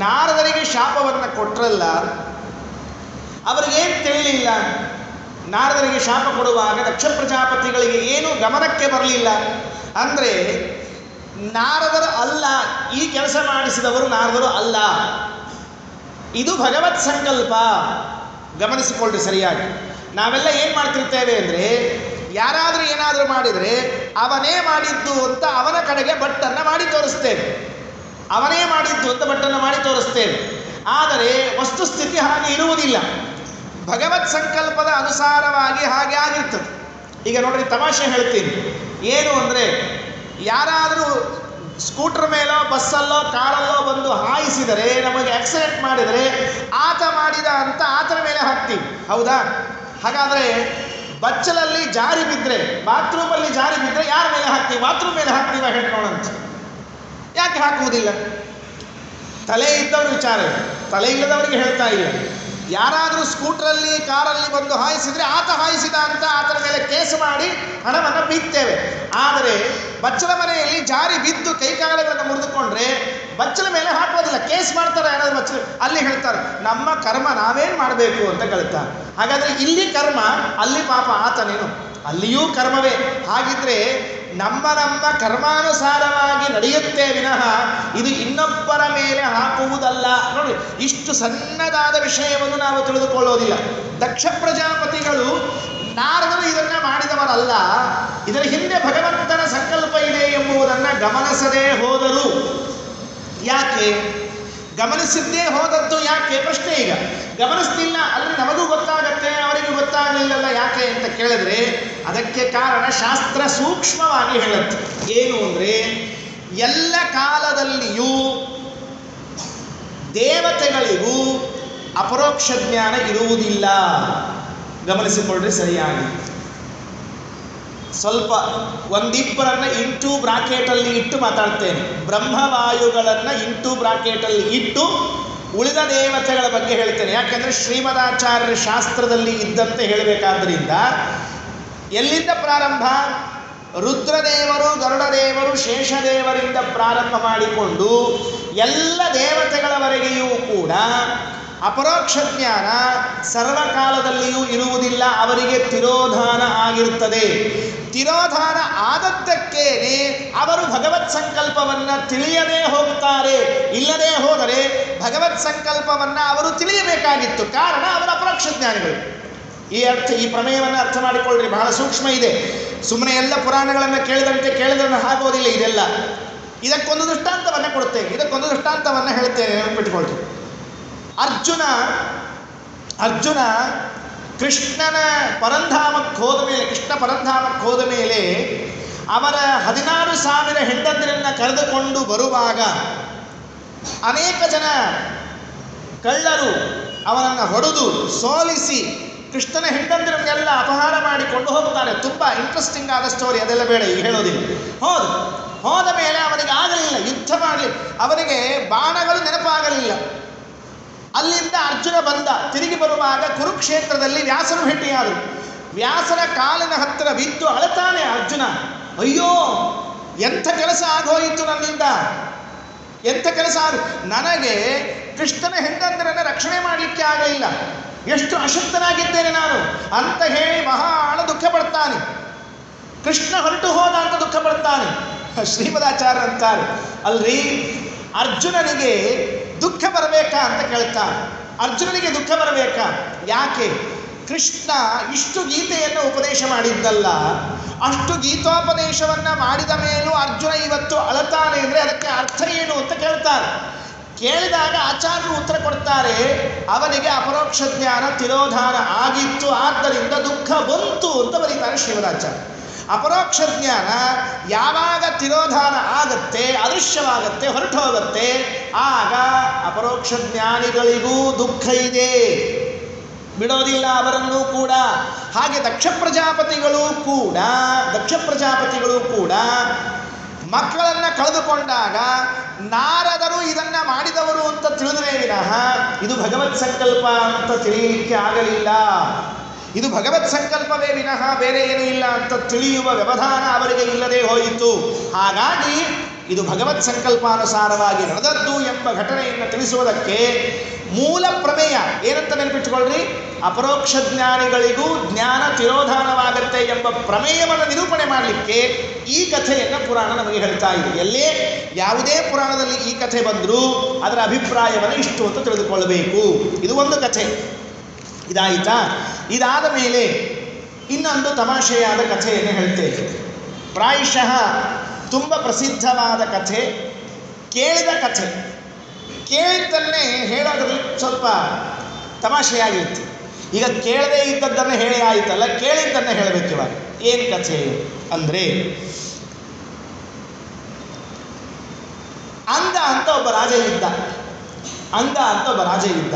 ನಾರದರಿಗೆ ಶಾಪವನ್ನು ಕೊಟ್ಟರಲ್ಲ, ಅವರಿಗೇನು ತಿಳಿಲಿಲ್ಲ? ನಾರದರಿಗೆ ಶಾಪ ಕೊಡುವಾಗ ದಕ್ಷ ಪ್ರಜಾಪತಿಗಳಿಗೆ ಏನು ಗಮನಕ್ಕೆ ಬರಲಿಲ್ಲ ಅಂದರೆ, ನಾರದರು ಅಲ್ಲ, ಈ ಕೆಲಸ ಮಾಡಿಸಿದವರು ನಾರದರು ಅಲ್ಲ, ಇದು ಭಗವತ್ ಸಂಕಲ್ಪ. ಗಮನಿಸಿಕೊಳ್ಳ್ರಿ ಸರಿಯಾಗಿ. ನಾವೆಲ್ಲ ಏನು ಮಾಡ್ತಿರ್ತೇವೆ ಅಂದರೆ, ಯಾರಾದರೂ ಏನಾದರೂ ಮಾಡಿದರೆ ಅವನೇ ಮಾಡಿದ್ದು ಅಂತ ಅವನ ಕಡೆಗೆ ಬಟ್ಟನ್ನು ಮಾಡಿ ತೋರಿಸ್ತೇವೆ. ಅವನೇ ಮಾಡಿದ್ದು ಅಂತ ಬಟ್ಟನ್ನು ಮಾಡಿ ತೋರಿಸ್ತೇವೆ. ಆದರೆ ವಸ್ತುಸ್ಥಿತಿ ಹಾಗೆ ಇರುವುದಿಲ್ಲ. ಭಗವತ್ ಸಂಕಲ್ಪದ ಅನುಸಾರವಾಗಿ ಹಾಗೆ ಆಗಿರ್ತದೆ. ಈಗ ನೋಡ್ರಿ, ತಮಾಷೆ ಹೇಳ್ತೀನಿ. ಏನು ಅಂದರೆ, ಯಾರಾದರೂ ಸ್ಕೂಟರ್ ಮೇಲೋ ಬಸ್ಸಲ್ಲೋ ಕಾರಲ್ಲೋ ಬಂದು ಹಾಯಿಸಿದರೆ, ನಮಗೆ ಆಕ್ಸಿಡೆಂಟ್ ಮಾಡಿದರೆ ಆತ ಮಾಡಿದ ಅಂತ ಆತನ ಮೇಲೆ ಹಾಕ್ತೀವಿ, ಹೌದಾ? ಹಾಗಾದರೆ ಬಚ್ಚಲಲ್ಲಿ ಜಾರಿ ಬಿದ್ದರೆ, ಬಾತ್ರೂಮಲ್ಲಿ ಜಾರಿ ಬಿದ್ದರೆ ಯಾರ ಮೇಲೆ ಹಾಕ್ತೀವಿ? ಬಾತ್ರೂಮ್ ಮೇಲೆ ಹಾಕ್ತೀವ ಹೇಳ್ಕೊಳ್ಳೋಂತ. ಯಾಕೆ ಹಾಕುವುದಿಲ್ಲ? ತಲೆ ಇದ್ದವ್ರ ವಿಚಾರ, ತಲೆ ಇಲ್ಲದವರಿಗೆ ಹೇಳ್ತಾ ಇಲ್ಲ. ಯಾರಾದರೂ ಸ್ಕೂಟ್ರಲ್ಲಿ ಕಾರಲ್ಲಿ ಬಂದು ಹಾಯಿಸಿದರೆ ಆತ ಹಾಯಿಸಿದ ಅಂತ ಆತನ ಮೇಲೆ ಕೇಸು ಮಾಡಿ ಹಣವನ್ನು ಬೀಗ್ತೇವೆ. ಆದರೆ ಬಚ್ಚಲ ಮನೆಯಲ್ಲಿ ಜಾರಿ ಬಿದ್ದು ಕೈಕಾಲುಗಳನ್ನು ಮುರಿದುಕೊಂಡ್ರೆ ಬಚ್ಚಲ ಮೇಲೆ ಹಾಕೋದಿಲ್ಲ, ಕೇಸ್ ಮಾಡ್ತಾರೆ ಯಾರಾದ್ರೂ ಬಚ್ಚಲ. ಅಲ್ಲಿ ಹೇಳ್ತಾರೆ ನಮ್ಮ ಕರ್ಮ ನಾವೇನು ಮಾಡಬೇಕು ಅಂತ ಕೇಳ್ತಾರೆ. ಹಾಗಾದರೆ ಇಲ್ಲಿ ಕರ್ಮ, ಅಲ್ಲಿ ಪಾಪ ಆತನೇನು, ಅಲ್ಲಿಯೂ ಕರ್ಮವೇ. ಹಾಗಿದ್ರೆ ನಮ್ಮ ಕರ್ಮಾನುಸಾರವಾಗಿ ನಡೆಯುತ್ತೆ ವಿನಃ ಇದು ಇನ್ನೊಬ್ಬರ ಮೇಲೆ ಹಾಕುವುದಲ್ಲ. ನೋಡಿ, ಇಷ್ಟು ಸಣ್ಣದಾದ ವಿಷಯವನ್ನು ನಾವು ತಿಳಿದುಕೊಳ್ಳೋದಿಲ್ಲ. ದಕ್ಷ ಪ್ರಜಾಪತಿಗಳು ನಾರದರು ಇದನ್ನ ಮಾಡಿದವರಲ್ಲ, ಇದರ ಹಿಂದೆ ಭಗವಂತನ ಸಂಕಲ್ಪ ಇದೆ ಎಂಬುದನ್ನು ಗಮನಿಸದೇ ಹೋದರು. ಯಾಕೆ ಗಮನಿಸಿದ್ದೇ ಹೋದದ್ದು? ಯಾಕೆ ಪ್ರಶ್ನೆ. ಈಗ ಗಮನಿಸ್ತಿಲ್ಲ, ಅಲ್ಲಿ ನಮಗೂ ಗೊತ್ತಾಗತ್ತೆ ಅವರಿಗೂ ಗೊತ್ತಾಗಲಿಲ್ಲಲ್ಲ ಯಾಕೆ ಅಂತ ಕೇಳಿದ್ರೆ ಅದಕ್ಕೆ ಕಾರಣ ಶಾಸ್ತ್ರ ಸೂಕ್ಷ್ಮವಾಗಿ ಹೇಳುತ್ತೆ. ಏನು ಅಂದರೆ, ಎಲ್ಲ ಕಾಲದಲ್ಲಿಯೂ ದೇವತೆಗಳಿಗೂ ಅಪರೋಕ್ಷ ಜ್ಞಾನ ಇರುವುದಿಲ್ಲ. ಗಮನಿಸಿಕೊಳ್ಳ್ರಿ ಸರಿಯಾಗಿ. ಸ್ವಲ್ಪ ಒಂದಿಬ್ಬರನ್ನ ಇಂಟು ಬ್ರಾಕೆಟಲ್ಲಿ ಇಟ್ಟು ಮಾತಾಡ್ತೇನೆ. ಬ್ರಹ್ಮವಾಯುಗಳನ್ನು ಇಂಟು ಬ್ರಾಕೆಟಲ್ಲಿ ಇಟ್ಟು ಉಳಿದ ದೇವತೆಗಳ ಬಗ್ಗೆ ಹೇಳ್ತೇನೆ. ಯಾಕೆಂದರೆ ಶ್ರೀಮದಾಚಾರ್ಯರ ಶಾಸ್ತ್ರದಲ್ಲಿ ಇದ್ದಂತೆ ಹೇಳಬೇಕಾದ್ರಿಂದ. ಎಲ್ಲಿಂದ ಪ್ರಾರಂಭ? ರುದ್ರದೇವರು, ಗರುಡದೇವರು, ಶೇಷದೇವರಿಂದ ಪ್ರಾರಂಭ ಮಾಡಿಕೊಂಡು ಎಲ್ಲ ದೇವತೆಗಳವರೆಗೆಯೂ ಕೂಡ ಅಪರೋಕ್ಷ ಜ್ಞಾನ ಸರ್ವಕಾಲದಲ್ಲಿಯೂ ಇರುವುದಿಲ್ಲ. ಅವರಿಗೆ ತಿರೋಧಾನ ಆಗಿರುತ್ತದೆ. ತಿರೋಧಾನ ಆದದ್ದಕ್ಕೇನೆ ಅವರು ಭಗವತ್ ಸಂಕಲ್ಪವನ್ನು ತಿಳಿಯದೇ ಹೋಗ್ತಾರೆ. ಇಲ್ಲದೇ ಹೋದರೆ ಭಗವತ್ ಸಂಕಲ್ಪವನ್ನು ಅವರು ತಿಳಿಯಬೇಕಾಗಿತ್ತು. ಕಾರಣ ಅವರ ಅಪರೋಕ್ಷ ಜ್ಞಾನಿಗಳು. ಈ ಪ್ರಮೇಯವನ್ನು ಅರ್ಥ ಮಾಡಿಕೊಳ್ಳ್ರಿ, ಬಹಳ ಸೂಕ್ಷ್ಮ ಇದೆ. ಸುಮ್ಮನೆ ಎಲ್ಲ ಪುರಾಣಗಳನ್ನು ಕೇಳಿದ್ರೆ ಆಗೋದಿಲ್ಲ ಇದೆಲ್ಲ. ಇದಕ್ಕೊಂದು ದೃಷ್ಟಾಂತವನ್ನು ಕೊಡ್ತೇನೆ, ಇದಕ್ಕೊಂದು ದೃಷ್ಟಾಂತವನ್ನು ಹೇಳ್ತೇನೆ, ನೆನಪಿಟ್ಕೊಳ್ರಿ. ಅರ್ಜುನ ಕೃಷ್ಣನ ಪರಂಧಾಮಕ್ಕೆ ಹೋದ ಮೇಲೆ, ಕೃಷ್ಣ ಪರಂಧಾಮಕ್ಕೆ ಹೋದ ಮೇಲೆ ಅವರ 16,000 ಹೆಂಡತಿರನ್ನು ಕರೆದುಕೊಂಡು ಬರುವಾಗ ಅನೇಕ ಜನ ಕಳ್ಳರು ಅವನನ್ನು ಹೊಡೆದು ಸೋಲಿಸಿ ಕೃಷ್ಣನ ಹೆಂಡತಿರನ್ನೆಲ್ಲ ಅಪಹಾರ ಮಾಡಿಕೊಂಡು ಹೋಗ್ತಾರೆ. ತುಂಬ ಇಂಟ್ರೆಸ್ಟಿಂಗ್ ಆದ ಸ್ಟೋರಿ, ಅದೆಲ್ಲ ಬೇಡ ಈಗ ಹೇಳೋದಿಲ್ಲ. ಹೋದ ಮೇಲೆ ಅವನಿಗೆ ಆಗಲಿಲ್ಲ ಯುದ್ಧ ಮಾಡಲಿ, ಅವನಿಗೆ ಬಾಣಗಳು ನೆನಪಾಗಲಿಲ್ಲ. ಅಲ್ಲಿಂದ ಅರ್ಜುನ ಬಂದ. ತಿರುಗಿ ಬರುವಾಗ ಕುರುಕ್ಷೇತ್ರದಲ್ಲಿ ವ್ಯಾಸರು ಭೇಟಿಯಾದರು. ವ್ಯಾಸರ ಕಾಲಿನ ಹತ್ತಿರ ಬಿದ್ದು ಅಳತಾನೆ ಅರ್ಜುನ. ಅಯ್ಯೋ, ಎಂಥ ಕೆಲಸ ಆಗೋಯಿತು ನನ್ನಿಂದ, ಎಂಥ ಕೆಲಸ ನನಗೆ ಕೃಷ್ಣನ ಹೆಂಡಂದರನ್ನು ರಕ್ಷಣೆ ಮಾಡಲಿಕ್ಕೆ ಆಗಲಿಲ್ಲ, ಎಷ್ಟು ಅಶಕ್ತನಾಗಿದ್ದೇನೆ ನಾನು ಅಂತ ಹೇಳಿ ಬಹಳ ದುಃಖ ಪಡ್ತಾನೆ. ಕೃಷ್ಣ ಹೊರಟು ಹೋದ ಅಂತ ದುಃಖ ಪಡ್ತಾನೆ. ಶ್ರೀಮದಾಚಾರ್ಯ ಅಂತಾರೆ, ಅಲ್ರಿ ಅರ್ಜುನನಿಗೆ ದುಃಖ ಬರಬೇಕಾ ಅಂತ ಕೇಳ್ತಾರೆ. ಅರ್ಜುನನಿಗೆ ದುಃಖ ಬರಬೇಕಾ? ಯಾಕೆ? ಕೃಷ್ಣ ಇಷ್ಟು ಗೀತೆಯನ್ನು ಉಪದೇಶ ಮಾಡಿದ್ದಲ್ಲ, ಅಷ್ಟು ಗೀತೋಪದೇಶವನ್ನು ಮಾಡಿದ ಮೇಲೂ ಅರ್ಜುನ ಇವತ್ತು ಅಳತಾನೆ ಅಂದರೆ ಅದಕ್ಕೆ ಅರ್ಥ ಏನು ಅಂತ ಕೇಳ್ತಾರೆ. ಕೇಳಿದಾಗ ಆಚಾರ್ಯರು ಉತ್ತರ ಕೊಡ್ತಾರೆ, ಅವನಿಗೆ ಅಪರೋಕ್ಷ ಜ್ಞಾನ ತಿರೋಧಾನ ಆಗಿತ್ತು, ಆದ್ದರಿಂದ ದುಃಖ ಬಂತು ಅಂತ ಬರೀತಾರೆ ಶ್ರೀಮದಾಚಾರ್ಯ. ಅಪರೋಕ್ಷ ಜ್ಞಾನ ಯಾವಾಗ ತಿರೋಧಾನ ಆಗತ್ತೆ, ಅದೃಶ್ಯವಾಗತ್ತೆ, ಹೊರಟು ಹೋಗುತ್ತೆ, ಆಗ ಅಪರೋಕ್ಷ ಜ್ಞಾನಿಗಳಿಗೂ ದುಃಖ ಇದೆ, ಬಿಡೋದಿಲ್ಲ ಅವರನ್ನೂ ಕೂಡ. ಹಾಗೆ ದಕ್ಷ ಪ್ರಜಾಪತಿಗಳು ಕೂಡ ಮಕ್ಕಳನ್ನು ಕಳೆದುಕೊಂಡಾಗ ನಾರದರು ಇದನ್ನು ಮಾಡಿದವರು ಅಂತ ತಿಳಿದ್ರೆ ವಿನಃ ಇದು ಭಗವತ್ ಸಂಕಲ್ಪ ಅಂತ ತಿಳಿಯಲಿಕ್ಕೆ ಆಗಲಿಲ್ಲ. ಇದು ಭಗವತ್ ಸಂಕಲ್ಪವೇ ವಿನಃ ಬೇರೆ ಏನೂ ಇಲ್ಲ ಅಂತ ತಿಳಿಯುವ ವ್ಯವಧಾನ ಅವರಿಗೆ ಇಲ್ಲದೆ ಹೋಯಿತು. ಹಾಗಾಗಿ ಇದು ಭಗವತ್ ಸಂಕಲ್ಪಾನುಸಾರವಾಗಿ ನಡೆದದ್ದು ಎಂಬ ಘಟನೆಯನ್ನು ತಿಳಿಸುವುದಕ್ಕೆ ಮೂಲ ಪ್ರಮೇಯ ಏನಂತ ನೆನಪಿಟ್ಟುಕೊಳ್ಳ್ರಿ, ಅಪರೋಕ್ಷ ಜ್ಞಾನಿಗಳಿಗೂ ಜ್ಞಾನ ತಿರೋಧಾನವಾಗುತ್ತೆ ಎಂಬ ಪ್ರಮೇಯವನ್ನು ನಿರೂಪಣೆ ಮಾಡಲಿಕ್ಕೆ ಈ ಕಥೆಯನ್ನು ಪುರಾಣ ನಮಗೆ ಹೇಳ್ತಾ ಇದೆ. ಎಲ್ಲೇ ಯಾವುದೇ ಪುರಾಣದಲ್ಲಿ ಈ ಕಥೆ ಬಂದರೂ ಅದರ ಅಭಿಪ್ರಾಯವನ್ನು ಇಷ್ಟು ಅಂತ ತಿಳಿದುಕೊಳ್ಳಬೇಕು. ಇದು ಒಂದು ಕಥೆ. ಇದಾಯಿತಾ? ಇದಾದ ಮೇಲೆ ಇನ್ನೊಂದು ತಮಾಷೆಯಾದ ಕಥೆಯನ್ನು ಹೇಳ್ತೇನೆ. ಪ್ರಾಯಶಃ ತುಂಬ ಪ್ರಸಿದ್ಧವಾದ ಕಥೆ, ಕೇಳಿದ ಕಥೆ. ಕೇಳಿದ್ದನ್ನೇ ಹೇಳೋದ್ರಲ್ಲಿ ಸ್ವಲ್ಪ ತಮಾಷೆಯಾಗಿರುತ್ತೆ. ಈಗ ಕೇಳದೇ ಇದ್ದದ್ದನ್ನು ಹೇಳಿ ಆಯಿತಲ್ಲ, ಕೇಳಿದ್ದನ್ನು ಹೇಳಬೇಕು. ಇವಾಗ ಏನು ಕಥೆ ಅಂದರೆ, ಒಬ್ಬ ರಾಜ ಇದ್ದ, ಅಂಗ ಅಂತ ಒಬ್ಬ ರಾಜ ಇದ್ದ.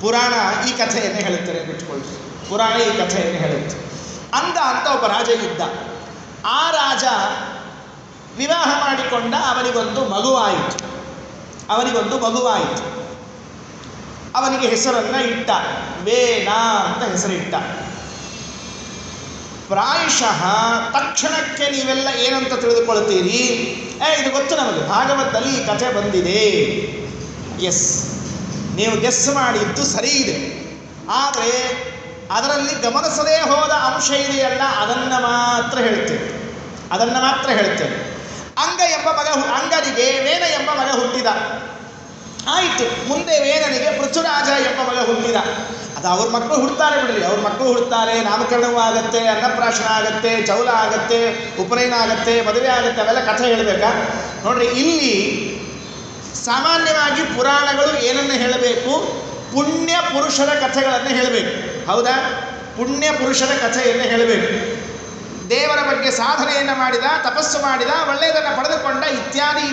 ಪುರಾಣ ಈ ಕಥೆಯನ್ನು ಹೇಳುತ್ತಾರೆ, ಬಿಟ್ಕೊಳ್ಳಿ. ಪುರಾಣ ಈ ಕಥೆಯನ್ನು ಹೇಳುತ್ತೆ. ಅಂಗ ಅಂತ ಒಬ್ಬ ರಾಜ ಇದ್ದ. ಆ ರಾಜ ವಿವಾಹ ಮಾಡಿಕೊಂಡ. ಅವನಿಗೊಂದು ಮಗುವಾಯಿತು. ಅವನಿಗೆ ಹೆಸರನ್ನು ಇಟ್ಟ, ವೇನ ಅಂತ ಹೆಸರಿಟ್ಟ. ಪ್ರಾಯಶಃ ತಕ್ಷಣಕ್ಕೆ ನೀವೆಲ್ಲ ಏನಂತ ತಿಳಿದುಕೊಳ್ತೀರಿ, ಇದು ಗೊತ್ತು ನಮಗೆ, ಭಾಗವತದಲ್ಲಿ ಈ ಕಥೆ ಬಂದಿದೆ. ಎಸ್, ನೀವು ಗೆಸ್ ಮಾಡಿದ್ದು ಸರಿ ಇದೆ. ಆದರೆ ಅದರಲ್ಲಿ ಗಮನಿಸದೇ ಹೋದ ಅಂಶ ಇದೆಯಲ್ಲ, ಅದನ್ನು ಮಾತ್ರ ಹೇಳ್ತೇನೆ. ಅಂಗನಿಗೆ ವೇನ ಎಂಬ ಮಗ ಹುಟ್ಟಿದ. ಆಯಿತು, ಮುಂದೆ ವೇನನಿಗೆ ಪೃಥುರಾಜ ಎಂಬ ಮಗ ಹುಟ್ಟಿದ. ಅದು ಅವ್ರ ಮಕ್ಕಳು ಹುಡ್ತಾರೆ ಬಿಡ್ರಿ, ಅವ್ರ ಮಕ್ಕಳು ಹುಡ್ತಾರೆ, ನಾಮಕರಣವೂ ಆಗುತ್ತೆ, ಅನ್ನಪ್ರಾಶನ ಆಗುತ್ತೆ, ಚೌಲ ಆಗುತ್ತೆ, ಉಪನಯನ ಆಗುತ್ತೆ, ಮದುವೆ ಆಗುತ್ತೆ, ಅವೆಲ್ಲ ಕಥೆ ಹೇಳಬೇಕಾ? ನೋಡ್ರಿ, ಇಲ್ಲಿ ಸಾಮಾನ್ಯವಾಗಿ ಪುರಾಣಗಳು ಏನನ್ನು ಹೇಳಬೇಕು? ಪುಣ್ಯ ಪುರುಷರ ಕಥೆಗಳನ್ನು ಹೇಳಬೇಕು. ಹೌದಾ? ಪುಣ್ಯ ಪುರುಷರ ಕಥೆಯನ್ನು ಹೇಳಬೇಕು. ದೇವರ ಬಗ್ಗೆ ಸಾಧನೆಯನ್ನು ಮಾಡಿದ, ತಪಸ್ಸು ಮಾಡಿದ, ಒಳ್ಳೆಯದನ್ನು ಪಡೆದುಕೊಂಡ ಇತ್ಯಾದಿ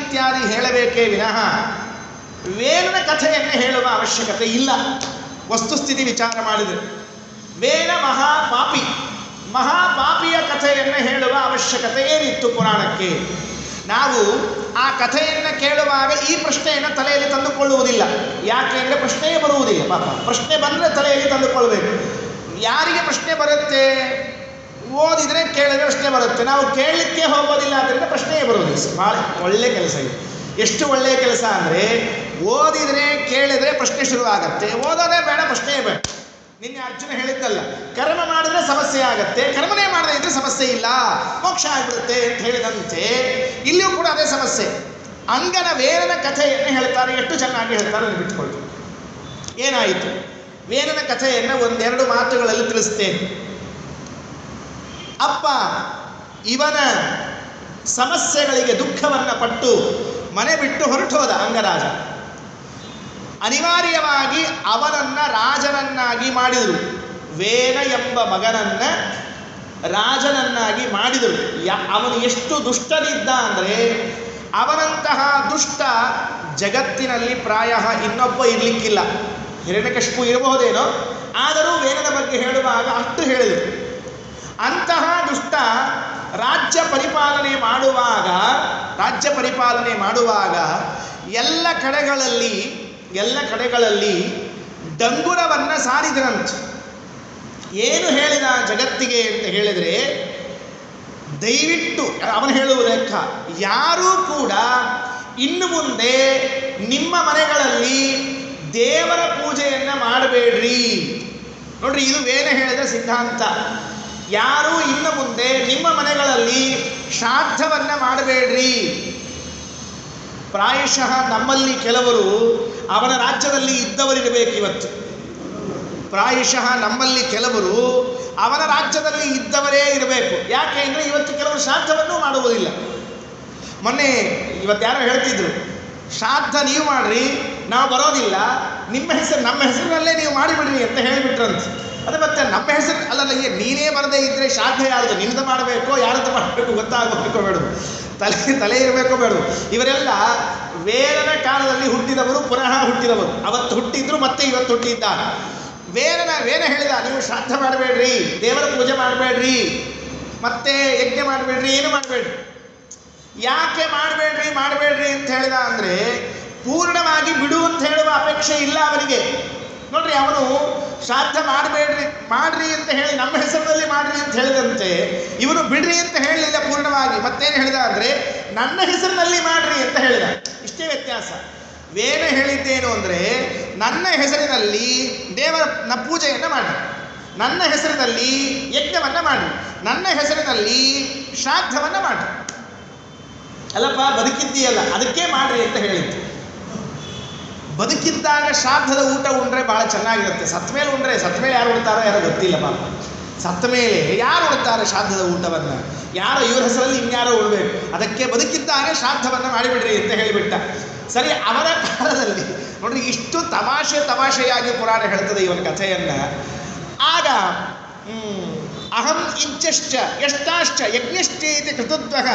ಹೇಳಬೇಕೇ ವಿನಃ ವೇನನ ಕಥೆಯನ್ನು ಹೇಳುವ ಅವಶ್ಯಕತೆ ಇಲ್ಲ. ವಸ್ತುಸ್ಥಿತಿ ವಿಚಾರ ಮಾಡಿದರೆ ವೇನ ಮಹಾಪಾಪಿಯ ಕಥೆಯನ್ನು ಹೇಳುವ ಅವಶ್ಯಕತೆ ಏನಿತ್ತು ಪುರಾಣಕ್ಕೆ? ನಾವು ಆ ಕಥೆಯನ್ನು ಕೇಳುವಾಗ ಈ ಪ್ರಶ್ನೆಯನ್ನು ತಲೆಯಲ್ಲಿ ತಂದುಕೊಳ್ಳುವುದಿಲ್ಲ. ಯಾಕೆ ಅಂದರೆ ಪ್ರಶ್ನೆಯೇ ಬರುವುದಿಲ್ಲ. ಪಾಪ, ಪ್ರಶ್ನೆ ಬಂದರೆ ತಲೆಯಲ್ಲಿ ತಂದುಕೊಳ್ಬೇಕು. ಯಾರಿಗೆ ಪ್ರಶ್ನೆ ಬರುತ್ತೆ? ಓದಿದರೆ ಕೇಳಿದರೆ ಪ್ರಶ್ನೆ ಬರುತ್ತೆ. ನಾವು ಕೇಳಲಿಕ್ಕೆ ಹೋಗೋದಿಲ್ಲ, ಆದ್ದರಿಂದ ಪ್ರಶ್ನೆಯೇ ಬರುವುದಿಲ್ಲ. ಭಾಳ ಒಳ್ಳೆ ಕೆಲಸ ಇದು. ಎಷ್ಟು ಒಳ್ಳೆಯ ಕೆಲಸ ಅಂದರೆ, ಓದಿದರೆ ಕೇಳಿದರೆ ಪ್ರಶ್ನೆ ಶುರುವಾಗತ್ತೆ, ಓದೋದೇ ಬೇಡ, ಪ್ರಶ್ನೆಯೇ ಬೇಡ. ನಿನ್ನೆ ಅರ್ಜುನ ಹೇಳಿದ್ದಲ್ಲ, ಕರ್ಮ ಮಾಡಿದ್ರೆ ಸಮಸ್ಯೆ ಆಗತ್ತೆ, ಕರ್ಮನೇ ಮಾಡದೇ ಇದ್ರೆ ಸಮಸ್ಯೆ ಇಲ್ಲ, ಮೋಕ್ಷ ಆಗಿಬಿಡುತ್ತೆ ಅಂತ ಹೇಳಿದಂತೆ ಇಲ್ಲಿಯೂ ಕೂಡ ಅದೇ ಸಮಸ್ಯೆ. ಅಂಗನ ವೇನನ ಕಥೆಯನ್ನು ಹೇಳ್ತಾರೆ, ಎಷ್ಟು ಚೆನ್ನಾಗಿ ಹೇಳ್ತಾರೆ ಅಂತ ಬಿಟ್ಕೊಳ್ತು. ಏನಾಯಿತು? ವೇನನ ಕಥೆಯನ್ನು ಒಂದೆರಡು ಮಾತುಗಳಲ್ಲಿ ತಿಳಿಸ್ತೇನೆ. ಅಪ್ಪ ಇವನ ಸಮಸ್ಯೆಗಳಿಗೆ ದುಃಖವನ್ನು ಪಟ್ಟು ಮನೆ ಬಿಟ್ಟು ಹೊರಟೋದ ಅಂಗರಾಜ. ಅನಿವಾರ್ಯವಾಗಿ ಅವನನ್ನು ರಾಜನನ್ನಾಗಿ ಮಾಡಿದರು. ವೇನ ಎಂಬ ಮಗನನ್ನು ರಾಜನನ್ನಾಗಿ ಮಾಡಿದರು. ಅವನು ಎಷ್ಟು ದುಷ್ಟನಿದ್ದ ಅಂದರೆ, ಅವನಂತಹ ದುಷ್ಟ ಜಗತ್ತಿನಲ್ಲಿ ಪ್ರಾಯ ಇನ್ನೊಬ್ಬ ಇರಲಿಕ್ಕಿಲ್ಲ. ಹಿರಣ್ಯಕಶಿಪು ಇರಬಹುದೇನೋ, ಆದರೂ ವೇನನ ಬಗ್ಗೆ ಹೇಳುವಾಗ ಅಷ್ಟು ಹೇಳಿದರು. ಅಂತಹ ದುಷ್ಟ ರಾಜ್ಯ ಪರಿಪಾಲನೆ ಮಾಡುವಾಗ ಎಲ್ಲ ಕಡೆಗಳಲ್ಲಿ ಡಂಗುರವನ್ನು ಸಾರಿದನಂತೆ. ಏನು ಹೇಳಿದ ಜಗತ್ತಿಗೆ ಅಂತ ಹೇಳಿದರೆ, ದಯವಿಟ್ಟು ಅವನು ಹೇಳುವ ಲೆಕ್ಕ, ಯಾರೂ ಕೂಡ ಇನ್ನು ಮುಂದೆ ನಿಮ್ಮ ಮನೆಗಳಲ್ಲಿ ದೇವರ ಪೂಜೆಯನ್ನು ಮಾಡಬೇಡ್ರಿ. ನೋಡ್ರಿ, ಇದು ವೇನ ಹೇಳಿದ ಸಿದ್ಧಾಂತ. ಯಾರೂ ಇನ್ನು ಮುಂದೆ ನಿಮ್ಮ ಮನೆಗಳಲ್ಲಿ ಶ್ರಾದ್ದವನ್ನು ಮಾಡಬೇಡ್ರಿ. ಪ್ರಾಯಶಃ ನಮ್ಮಲ್ಲಿ ಕೆಲವರು ಅವನ ರಾಜ್ಯದಲ್ಲಿ ಇದ್ದವರಿರಬೇಕು ಇವತ್ತು. ಪ್ರಾಯಶಃ ನಮ್ಮಲ್ಲಿ ಕೆಲವರು ಅವನ ರಾಜ್ಯದಲ್ಲಿ ಇದ್ದವರೇ ಇರಬೇಕು. ಯಾಕೆ ಅಂದರೆ ಇವತ್ತು ಕೆಲವರು ಶ್ರಾದ್ದವನ್ನು ಮಾಡುವುದಿಲ್ಲ. ಇವತ್ತು ಯಾರೋ ಹೇಳ್ತಿದ್ರು, ಶ್ರಾದ್ದ ನೀವು ಮಾಡ್ರಿ, ನಾವು ಬರೋದಿಲ್ಲ, ನಮ್ಮ ಹೆಸರಿನಲ್ಲೇ ನೀವು ಮಾಡಿಬಿಡ್ರಿ ಅಂತ ಹೇಳಿಬಿಟ್ರಂತೆ. ಅದು ಮತ್ತೆ ನಮ್ಮ ಹೆಸರು ಅಲ್ಲಲ್ಲ, ನೀನೇ ಬರದೇ ಇದ್ದರೆ ಶ್ರಾದ್ದ ಯಾರ್ದು? ನಿಂದ ಮಾಡಬೇಕೋ ಯಾರದ್ದು ಮಾಡಬೇಕು ಗೊತ್ತಾಗಬೇಕೋ ಬೇಡ, ತಲೆ ಇರಬೇಕೋ ಬೇಡ. ಇವರೆಲ್ಲ ವೇನನ ಕಾಲದಲ್ಲಿ ಹುಟ್ಟಿದವರು, ಪುನಃ ಹುಟ್ಟಿದವರು. ಅವತ್ತು ಹುಟ್ಟಿದ್ರು, ಮತ್ತೆ ಇವತ್ತು ಹುಟ್ಟಿದ್ದಾರೆ. ವೇನ ಹೇಳಿದ, ನೀವು ಶ್ರಾದ್ದ ಮಾಡಬೇಡ್ರಿ, ದೇವರ ಪೂಜೆ ಮಾಡಬೇಡ್ರಿ, ಮತ್ತೆ ಯಜ್ಞ ಮಾಡಬೇಡ್ರಿ, ಏನು ಮಾಡಬೇಡ್ರಿ. ಯಾಕೆ ಮಾಡಬೇಡ್ರಿ ಅಂತ ಹೇಳಿದ ಅಂದರೆ, ಪೂರ್ಣವಾಗಿ ಬಿಡು ಅಂತ ಹೇಳುವ ಅಪೇಕ್ಷೆ ಇಲ್ಲ ಅವನಿಗೆ. ನೋಡ್ರಿ, ಅವನು ಶ್ರಾದ್ದ ಮಾಡ್ರಿ ಅಂತ ಹೇಳಿ ನಮ್ಮ ಹೆಸರಿನಲ್ಲಿ ಮಾಡ್ರಿ ಅಂತ ಹೇಳಿದಂತೆ, ಇವನು ಬಿಡ್ರಿ ಅಂತ ಹೇಳಲಿಲ್ಲ ಪೂರ್ಣವಾಗಿ. ಮತ್ತೇನು ಹೇಳಿದ ಅಂದರೆ, ನನ್ನ ಹೆಸರಿನಲ್ಲಿ ಮಾಡ್ರಿ ಅಂತ ಹೇಳಿದ. ಇಷ್ಟೇ ವ್ಯತ್ಯಾಸ. ವೇನ ಹೇಳಿದ್ದೇನು ಅಂದರೆ, ನನ್ನ ಹೆಸರಿನಲ್ಲಿ ದೇವರ ಪೂಜೆಯನ್ನು ಮಾಡಿ, ನನ್ನ ಹೆಸರಿನಲ್ಲಿ ಯಜ್ಞವನ್ನು ಮಾಡಿ, ನನ್ನ ಹೆಸರಿನಲ್ಲಿ ಶ್ರಾದ್ದವನ್ನು ಮಾಡಿ. ಅಲ್ಲಪ್ಪ, ಬದುಕಿದ್ದೀಯಲ್ಲ ಅದಕ್ಕೆ ಮಾಡ್ರಿ ಅಂತ ಹೇಳಿದ್ದು. ಬದುಕಿದ್ದಾಗ ಶ್ರಾದ್ದದ ಊಟ ಉಂಡ್ರೆ ಭಾಳ ಚೆನ್ನಾಗಿರುತ್ತೆ. ಸತ್ತ ಮೇಲೆ ಯಾರು ಉಣ್ತಾರೋ ಯಾರೋ ಗೊತ್ತಿಲ್ಲ ಪಾಪ. ಸತ್ತ ಮೇಲೆ ಯಾರು ಉಣ್ತಾರೆ ಶ್ರಾದ್ದದ ಊಟವನ್ನು? ಯಾರೋ ಇವ್ರ ಹೆಸರಲ್ಲಿ ಇನ್ಯಾರೋ ಉಣ್ಬೇಕು. ಅದಕ್ಕೆ ಬದುಕಿದ್ದಾಗ ಶ್ರಾದ್ದವನ್ನು ಮಾಡಿಬಿಡ್ರಿ ಅಂತ ಹೇಳಿಬಿಟ್ಟ. ಸರಿ, ಅವರ ಕಾಲದಲ್ಲಿ ನೋಡ್ರಿ, ಇಷ್ಟು ತಮಾಷೆಯಾಗಿ ಪುರಾಣ ಹೇಳ್ತದೆ ಇವನ ಕಥೆಯನ್ನು. ಆಗ ಅಹಂ ಇಂಚಶ್ಚ ಎಷ್ಟಾಶ್ಚ ಯಜ್ಞಶ್ಚೇತಿ ಕೃತದ್ವಃ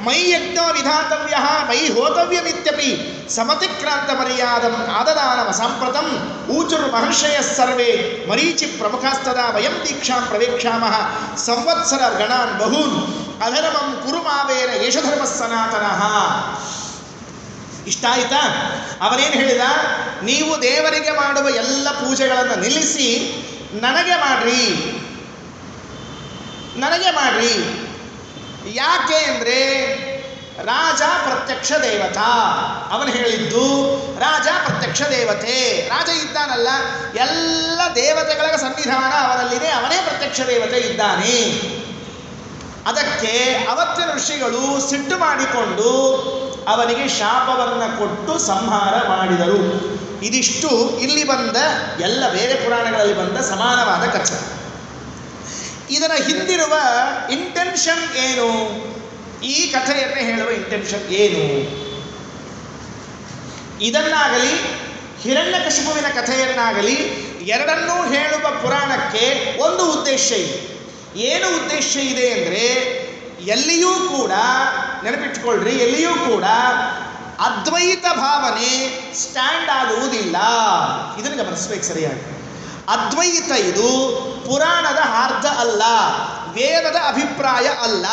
ಮೈ ಯಜ್ಞೋ ವಿಧಾತವ್ಯ ಮೈ ಹೋತವ್ಯಮಿತ್ಯಪಿ ಸಮತಿಕ್ರಾಂತ ಮರ್ಯಾದಂ ಆದದಾನವ ಸಾಂಪ್ರತಂ ಊಚುರ್ ಮಹರ್ಷಯಃ ಸರ್ವೇ ಮರೀಚಿ ಪ್ರಮುಖಾಸ್ತದಾ ವಯಂ ದೀಕ್ಷಾಂ ಪ್ರವೇಕ್ಷಾಮಃ ಸಂವತ್ಸರ ಗಣಾನ್ ಬಹೂನ್ ಅಧರ್ಮಂ ಕುರುಮಾವೇನ ಯೇಷ ಧರ್ಮ ಸನಾತನಃ. ಇಷ್ಟ ಆಯ್ತಾ? ಅವನೇನು ಹೇಳಿದ? ನೀವು ದೇವರಿಗೆ ಮಾಡುವ ಎಲ್ಲ ಪೂಜೆಗಳನ್ನು ನಿಲ್ಲಿಸಿ ನನಗೆ ಮಾಡ್ರಿ, ನನಗೆ ಮಾಡ್ರಿ. ಯಾಕೆ ಅಂದರೆ ರಾಜ ಪ್ರತ್ಯಕ್ಷ ದೇವತಾ. ಅವನು ಹೇಳಿದ್ದು ರಾಜ ಪ್ರತ್ಯಕ್ಷ ದೇವತೆ. ರಾಜ ಇದ್ದಾನಲ್ಲ, ಎಲ್ಲ ದೇವತೆಗಳ ಸನ್ನಿಧಾನ ಅವನಲ್ಲಿದೆ, ಅವನೇ ಪ್ರತ್ಯಕ್ಷ ದೇವತೆ ಇದ್ದಾನೆ. ಅದಕ್ಕೆ ಅವತ್ತಿನ ಋಷಿಗಳು ಸಿಟ್ಟು ಮಾಡಿಕೊಂಡು ಅವನಿಗೆ ಶಾಪವನ್ನು ಕೊಟ್ಟು ಸಂಹಾರ ಮಾಡಿದರು. ಇದಿಷ್ಟು ಇಲ್ಲಿ ಬಂದ ಎಲ್ಲ ಬೇರೆ ಪುರಾಣಗಳಲ್ಲಿ ಬಂದ ಸಮಾನವಾದ ಕಥೆ. ಇದರ ಹಿಂದಿರುವ ಇಂಟೆನ್ಷನ್ ಏನು? ಈ ಕಥೆಯನ್ನು ಹೇಳುವ ಇಂಟೆನ್ಷನ್ ಏನು? ಇದನ್ನಾಗಲಿ ಹಿರಣ್ಯಕಶಿಪುವಿನ ಕಥೆಯನ್ನಾಗಲಿ ಎರಡನ್ನೂ ಹೇಳುವ ಪುರಾಣಕ್ಕೆ ಒಂದು ಉದ್ದೇಶ ಇದೆ. ಏನು ಉದ್ದೇಶ ಇದೆ ಅಂದರೆ, ಎಲ್ಲಿಯೂ ಕೂಡ ನೆನಪಿಟ್ಕೊಳ್ರಿ, ಎಲ್ಲಿಯೂ ಕೂಡ ಅದ್ವೈತ ಭಾವನೆ ಸ್ಟ್ಯಾಂಡ್ ಆಗುವುದಿಲ್ಲ. ಇದನ್ನು ಗಮನಿಸ್ಬೇಕು ಸರಿಯಾಗಿ. ಅದ್ವೈತ ಇದು ಪುರಾಣದ ಅರ್ಥ ಅಲ್ಲ, ವೇದದ ಅಭಿಪ್ರಾಯ ಅಲ್ಲ.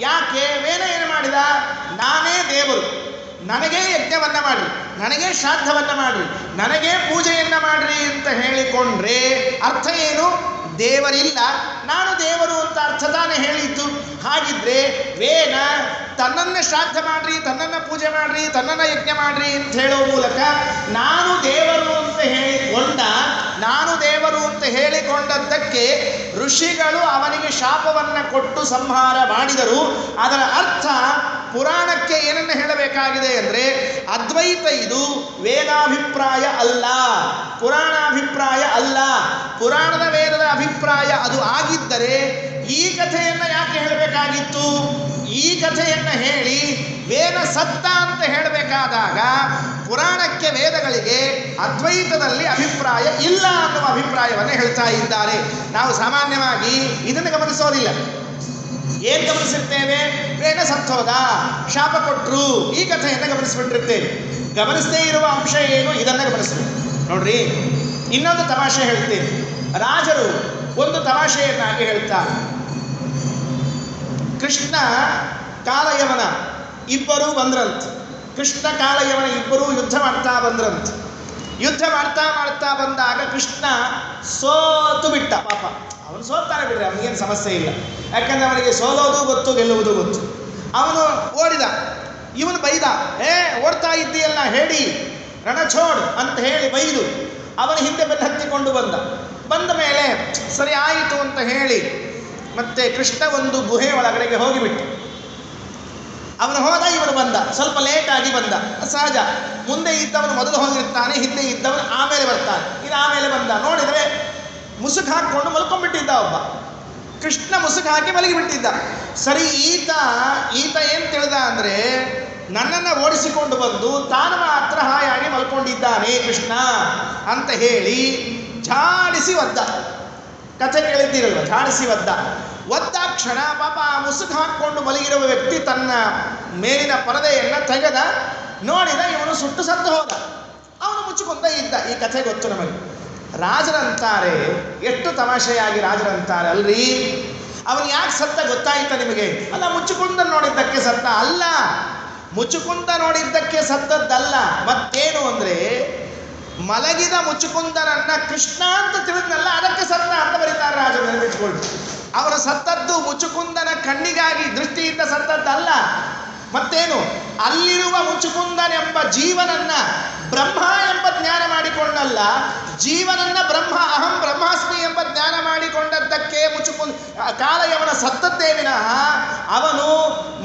ಯಾಕೆ? ವೇದ ಏನು ಮಾಡಿದ? ನಾನೇ ದೇವರು, ನನಗೇ ಯಜ್ಞವನ್ನು ಮಾಡ್ರಿ, ನನಗೇ ಶ್ರಾದ್ದವನ್ನು ಮಾಡ್ರಿ, ನನಗೇ ಪೂಜೆಯನ್ನು ಮಾಡ್ರಿ ಅಂತ ಹೇಳಿಕೊಂಡ್ರೆ ಅರ್ಥ ಏನು? ದೇವರಿಲ್ಲ, ನಾನು ದೇವರು ಅಂತ ಅರ್ಥ ತಾನೇ ಹೇಳಿದ್ದು. ಹಾಗಿದ್ರೆ ವೇದ ತನ್ನನ್ನು ಶ್ರಾದ್ದ ಮಾಡ್ರಿ, ತನ್ನನ್ನು ಪೂಜೆ ಮಾಡ್ರಿ, ತನ್ನನ್ನು ಯಜ್ಞ ಮಾಡ್ರಿ ಅಂತ ಹೇಳೋ ಮೂಲಕ ನಾನು ದೇವರು ಅಂತ ಹೇಳಿಕೊಂಡ, ನಾನು ದೇವರು ಅಂತ ಹೇಳಿಕೊಂಡದ್ದಕ್ಕೆ ಋಷಿಗಳು ಅವನಿಗೆ ಶಾಪವನ್ನು ಕೊಟ್ಟು ಸಂಹಾರ ಮಾಡಿದರು. ಅದರ ಅರ್ಥ ಪುರಾಣಕ್ಕೆ ಏನನ್ನು ಹೇಳಬೇಕಾಗಿದೆ ಅಂದರೆ, ಅದ್ವೈತ ಇದು ವೇದಾಭಿಪ್ರಾಯ ಅಲ್ಲ, ಪುರಾಣಾಭಿಪ್ರಾಯ ಅಲ್ಲ. ಪುರಾಣದ ವೇದದ ಅಭಿಪ್ರಾಯ ಅದು ಆಗಿದ್ದರೆ ಈ ಕಥೆಯನ್ನು ಯಾಕೆ ಹೇಳಬೇಕಾಗಿತ್ತು? ಈ ಕಥೆಯನ್ನು ಹೇಳಿ ವೇದ ಸತ್ತ ಅಂತ ಹೇಳಬೇಕಾದಾಗ ಪುರಾಣಕ್ಕೆ, ವೇದಗಳಿಗೆ ಅದ್ವೈತದಲ್ಲಿ ಅಭಿಪ್ರಾಯ ಇಲ್ಲ ಅನ್ನುವ ಅಭಿಪ್ರಾಯವನ್ನು ಹೇಳ್ತಾ ಇದ್ದಾರೆ. ನಾವು ಸಾಮಾನ್ಯವಾಗಿ ಇದನ್ನು ಗಮನಿಸೋದಿಲ್ಲ. ಏನು ಗಮನಿಸಿರ್ತೇವೆ? ವೇದ ಸತ್ತೋದ, ಶಾಪ ಕೊಟ್ಟರು, ಈ ಕಥೆಯನ್ನು ಗಮನಿಸಿಬಿಟ್ಟಿರ್ತೇವೆ. ಗಮನಿಸದೇ ಇರುವ ಅಂಶ ಏನು? ಇದನ್ನು ಗಮನಿಸಬೇಕು. ನೋಡ್ರಿ, ಇನ್ನೊಂದು ತಮಾಷೆ ಹೇಳ್ತೇನೆ. ರಾಜರು ಒಂದು ತಮಾಷೆಯನ್ನಾಗಿ ಹೇಳ್ತಾರೆ. ಕೃಷ್ಣ ಕಾಲಯವನ ಇಬ್ಬರೂ ಬಂದ್ರಂತ. ಕೃಷ್ಣ ಕಾಲಯವನ ಇಬ್ಬರೂ ಯುದ್ಧ ಮಾಡ್ತಾ ಬಂದ್ರಂತ. ಯುದ್ಧ ಮಾಡ್ತಾ ಮಾಡ್ತಾ ಬಂದಾಗ ಕೃಷ್ಣ ಸೋತು ಬಿಟ್ಟ. ಪಾಪ ಅವನು ಸೋಲ್ತಾನೆ ಬಿಡ್ರಿ, ಅವನಿಗೇನು ಸಮಸ್ಯೆ ಇಲ್ಲ. ಯಾಕಂದ್ರೆ ಅವನಿಗೆ ಸೋಲೋದು ಗೊತ್ತು, ಗೆಲ್ಲುವುದು ಗೊತ್ತು. ಅವನು ಓಡಿದ, ಇವನು ಬೈದ, ಓಡ್ತಾ ಇದ್ದೀಯಲ್ಲ ಹೇಳಿ ರಣಛೋಡ್ ಅಂತ ಹೇಳಿ ಬೈದು ಅವನ ಹಿಂದೆ ಬೆನ್ನು ಹತ್ತಿಕೊಂಡು ಬಂದ ಮೇಲೆ ಸರಿ ಆಯಿತು ಅಂತ ಹೇಳಿ ಮತ್ತೆ ಕೃಷ್ಣ ಒಂದು ಗುಹೆ ಒಳಗಡೆಗೆ ಹೋಗಿಬಿಟ್ಟು ಅವನು ಹೋದ, ಇವನು ಬಂದ. ಸ್ವಲ್ಪ ಲೇಟಾಗಿ ಬಂದ, ಸಹಜ. ಮುಂದೆ ಇದ್ದವನು ಮೊದಲು ಹೋಗಿರ್ತಾನೆ, ಹಿಂದೆ ಇದ್ದವನು ಆಮೇಲೆ ಬರ್ತಾನೆ. ಇದು ಆಮೇಲೆ ಬಂದ. ನೋಡಿದರೆ ಮುಸುಕು ಹಾಕ್ಕೊಂಡು ಮಲ್ಕೊಂಡ್ಬಿಟ್ಟಿದ್ದ ಒಬ್ಬ. ಕೃಷ್ಣ ಮುಸುಕು ಹಾಕಿ ಮಲಗಿಬಿಟ್ಟಿದ್ದ. ಸರಿ, ಈತ ಏನು ತಿಳಿದ ಅಂದರೆ, ನನ್ನನ್ನು ಓಡಿಸಿಕೊಂಡು ಬಂದು ತಾನು ಮಾತ್ರ ಹಾಯಾಗಿ ಮಲ್ಕೊಂಡಿದ್ದಾನೆ ಕೃಷ್ಣ ಅಂತ ಹೇಳಿ ಝಾಡಿಸಿ ಒದ್ದ. ಕಥೆ ಕೇಳಿದ್ದೀರಲ್ವ, ಝಾಡಿಸಿ ಒದ್ದಾಕ್ಷಣ ಪಾಪ ಮುಸುಕು ಹಾಕ್ಕೊಂಡು ಮಲಗಿರುವ ವ್ಯಕ್ತಿ ತನ್ನ ಮೇಲಿನ ಪರದೆಯನ್ನು ತೆಗೆದ. ನೋಡಿದ, ಇವನು ಸುಟ್ಟು ಸತ್ತು ಹೋದ. ಅವನು ಮುಚ್ಚಿಕೊಂಡ ಇದ್ದ. ಈ ಕಥೆ ಗೊತ್ತು ನಮಗೆ. ರಾಜರಂತಾರೆ, ಎಷ್ಟು ತಮಾಷೆಯಾಗಿ ರಾಜರಂತಾರೆ ಅಲ್ರಿ. ಅವನು ಯಾಕೆ ಸತ್ತ ಗೊತ್ತಾಯ್ತ ನಿಮಗೆ? ಅಲ್ಲ, ಮುಚ್ಚುಕುಂದ ನೋಡಿದ್ದಕ್ಕೆ ಸತ್ತ ಅಲ್ಲ, ಮುಚ್ಚುಕುಂದ ನೋಡಿದ್ದಕ್ಕೆ ಸತ್ತದ್ದಲ್ಲ. ಮತ್ತೇನು ಅಂದರೆ, ಮಲಗಿದ ಮುಚ್ಚುಕುಂದನನ್ನ ಕೃಷ್ಣ ಅಂತ ತಿಳಿದ್ನಲ್ಲ, ಅದಕ್ಕೆ ಸತ್ತ ಅಂತ ಬರೀತಾರೆ ರಾಜರು. ನೆನಪಿಟ್ಕೊಳ್ಳಿ, ಅವನು ಸತ್ತದ್ದು ಮುಚ್ಚುಕುಂದನ ಕಣ್ಣಿಗಾಗಿ ದೃಷ್ಟಿಯಿಂದ ಸತ್ತದ್ದಲ್ಲ. ಮತ್ತೇನು, ಅಲ್ಲಿರುವ ಮುಚ್ಚುಕುಂದನೆಂಬ ಜೀವನನ್ನ ಬ್ರಹ್ಮ ಎಂಬ ಜ್ಞಾನ ಮಾಡಿಕೊಂಡಲ್ಲ, ಜೀವನನ್ನ ಬ್ರಹ್ಮ, ಅಹಂ ಬ್ರಹ್ಮಾಸ್ಮಿ ಎಂಬ ಜ್ಞಾನ ಮಾಡಿಕೊಂಡದ್ದಕ್ಕೆ ಕಾಲಯವನ ಸತ್ತದ್ದೇ ವಿನಃ ಅವನು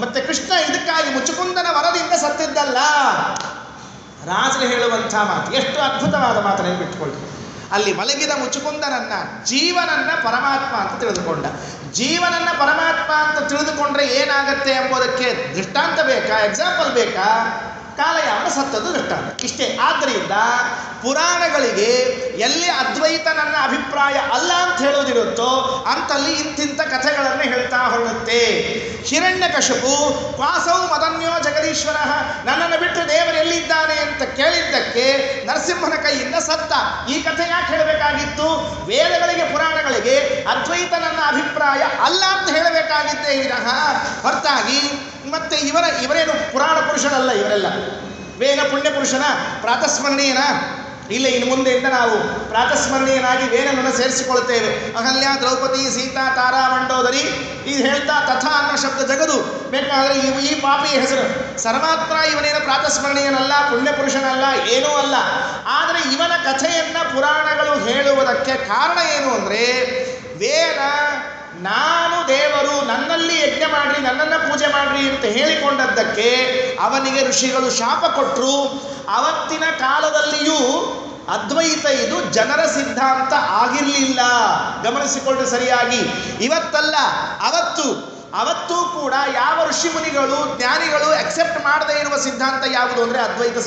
ಮತ್ತೆ ಕೃಷ್ಣ ಇದಕ್ಕಾಗಿ ಮುಚ್ಚುಕುಂದನ ವರದಿಂದ ಸತ್ತಿದ್ದಲ್ಲ. ರಾಜರು ಹೇಳುವಂಥ ಮಾತು ಎಷ್ಟು ಅದ್ಭುತವಾದ ಮಾತು, ನೆನಪಿಟ್ಕೊಳ್ಳಿ. ಅಲ್ಲಿ ಮಲಗಿದ ಮುಚ್ಚುಕುಂದನನ್ನ, ಜೀವನನ್ನ ಪರಮಾತ್ಮ ಅಂತ ತಿಳಿದುಕೊಂಡ. ಜೀವನನ್ನ ಪರಮಾತ್ಮ ಅಂತ ತಿಳಿದುಕೊಂಡ್ರೆ ಏನಾಗತ್ತೆ ಎಂಬುದಕ್ಕೆ ದೃಷ್ಟಾಂತ ಬೇಕಾ, ಎಕ್ಸಾಂಪಲ್ ಬೇಕಾ? ಕಾಲಯಾಪನ ಸತ್ತದ್ದು ದೃಷ್ಟಾಂತ. ಇಷ್ಟೇ. ಆದ್ದರಿಂದ ಪುರಾಣಗಳಿಗೆ ಎಲ್ಲಿ ಅದ್ವೈತ ನನ್ನ ಅಭಿಪ್ರಾಯ ಅಲ್ಲ ಅಂತ ಹೇಳೋದಿರುತ್ತೋ ಅಂತಲ್ಲಿ ಇಂತಿಂಥ ಕಥೆಗಳನ್ನು ಹೇಳ್ತಾ ಹೊರಡುತ್ತೆ. ಹಿರಣ್ಯಕಶಿಪು ಕ್ವಾಸೌ ಮದನ್ಯೋ ಜಗದೀಶ್ವರ, ನನ್ನನ್ನು ಬಿಟ್ಟು ದೇವರು ಎಲ್ಲಿದ್ದಾನೆ ಅಂತ ಕೇಳಿದ್ದಕ್ಕೆ ನರಸಿಂಹನ ಕೈಯಿಂದ ಸತ್ತ. ಈ ಕಥೆ ಯಾಕೆ ಹೇಳಬೇಕಾಗಿತ್ತು? ವೇದಗಳಿಗೆ ಪುರಾಣಗಳಿಗೆ ಅದ್ವೈತ ನನ್ನ ಅಭಿಪ್ರಾಯ ಅಲ್ಲ ಅಂತ ಹೇಳಬೇಕಾಗಿದ್ದೇ ವಿನಃ ಹೊರತಾಗಿ ಮತ್ತೆ ಇವರೇನು ಪುರಾಣ ಪುರುಷರಲ್ಲ. ಇವರೆಲ್ಲ ವೇದ ಪುಣ್ಯ ಪುರುಷನ ಪ್ರಾತಸ್ಮರಣೀಯನ ಇಲ್ಲ. ಇನ್ನು ಮುಂದೆಯಿಂದ ನಾವು ಪ್ರಾತಸ್ಮರಣೀಯನಾಗಿ ವೇದವನ್ನು ಸೇರಿಸಿಕೊಳ್ಳುತ್ತೇವೆ. ಅಹಲ್ಯ, ದ್ರೌಪದಿ, ಸೀತಾ, ತಾರಾ, ಮಂಡೋದರಿ ಇದು ಹೇಳ್ತಾ ತಥಾ ಅನ್ನೋ ಶಬ್ದ ಜಗದು ಬೇಕಾದರೆ ಈ ಪಾಪಿ ಹೆಸರು. ಸರ್ವಾತ್ರ ಇವನೇನು ಪ್ರಾತಸ್ಮರಣೀಯನಲ್ಲ, ಪುಣ್ಯ ಪುರುಷನಲ್ಲ, ಏನೂ ಅಲ್ಲ. ಆದರೆ ಇವನ ಕಥೆಯನ್ನು ಪುರಾಣಗಳು ಹೇಳುವುದಕ್ಕೆ ಕಾರಣ ಏನು ಅಂದರೆ ವೇದ ನಾನು ದೇವರು, ನನ್ನಲ್ಲಿ ಯಜ್ಞ ಮಾಡ್ರಿ, ನನ್ನನ್ನು ಪೂಜೆ ಮಾಡ್ರಿ ಅಂತ ಹೇಳಿಕೊಂಡದ್ದಕ್ಕೆ ಅವನಿಗೆ ಋಷಿಗಳು ಶಾಪ ಕೊಟ್ಟರು. ಅವತ್ತಿನ ಕಾಲದಲ್ಲಿಯೂ ಅದ್ವೈತ ಇದು ಜನರ ಸಿದ್ಧಾಂತ ಆಗಿರಲಿಲ್ಲ. ಗಮನಿಸಿಕೊಂಡು ಸರಿಯಾಗಿ. ಇವತ್ತಲ್ಲ, ಅವತ್ತೂ ಕೂಡ ಯಾವ ಋಷಿ ಮುನಿಗಳು ಜ್ಞಾನಿಗಳು ಅಕ್ಸೆಪ್ಟ್ ಮಾಡದೇ ಇರುವ ಸಿದ್ಧಾಂತ ಯಾವುದು ಅಂದರೆ ಅದ್ವೈತ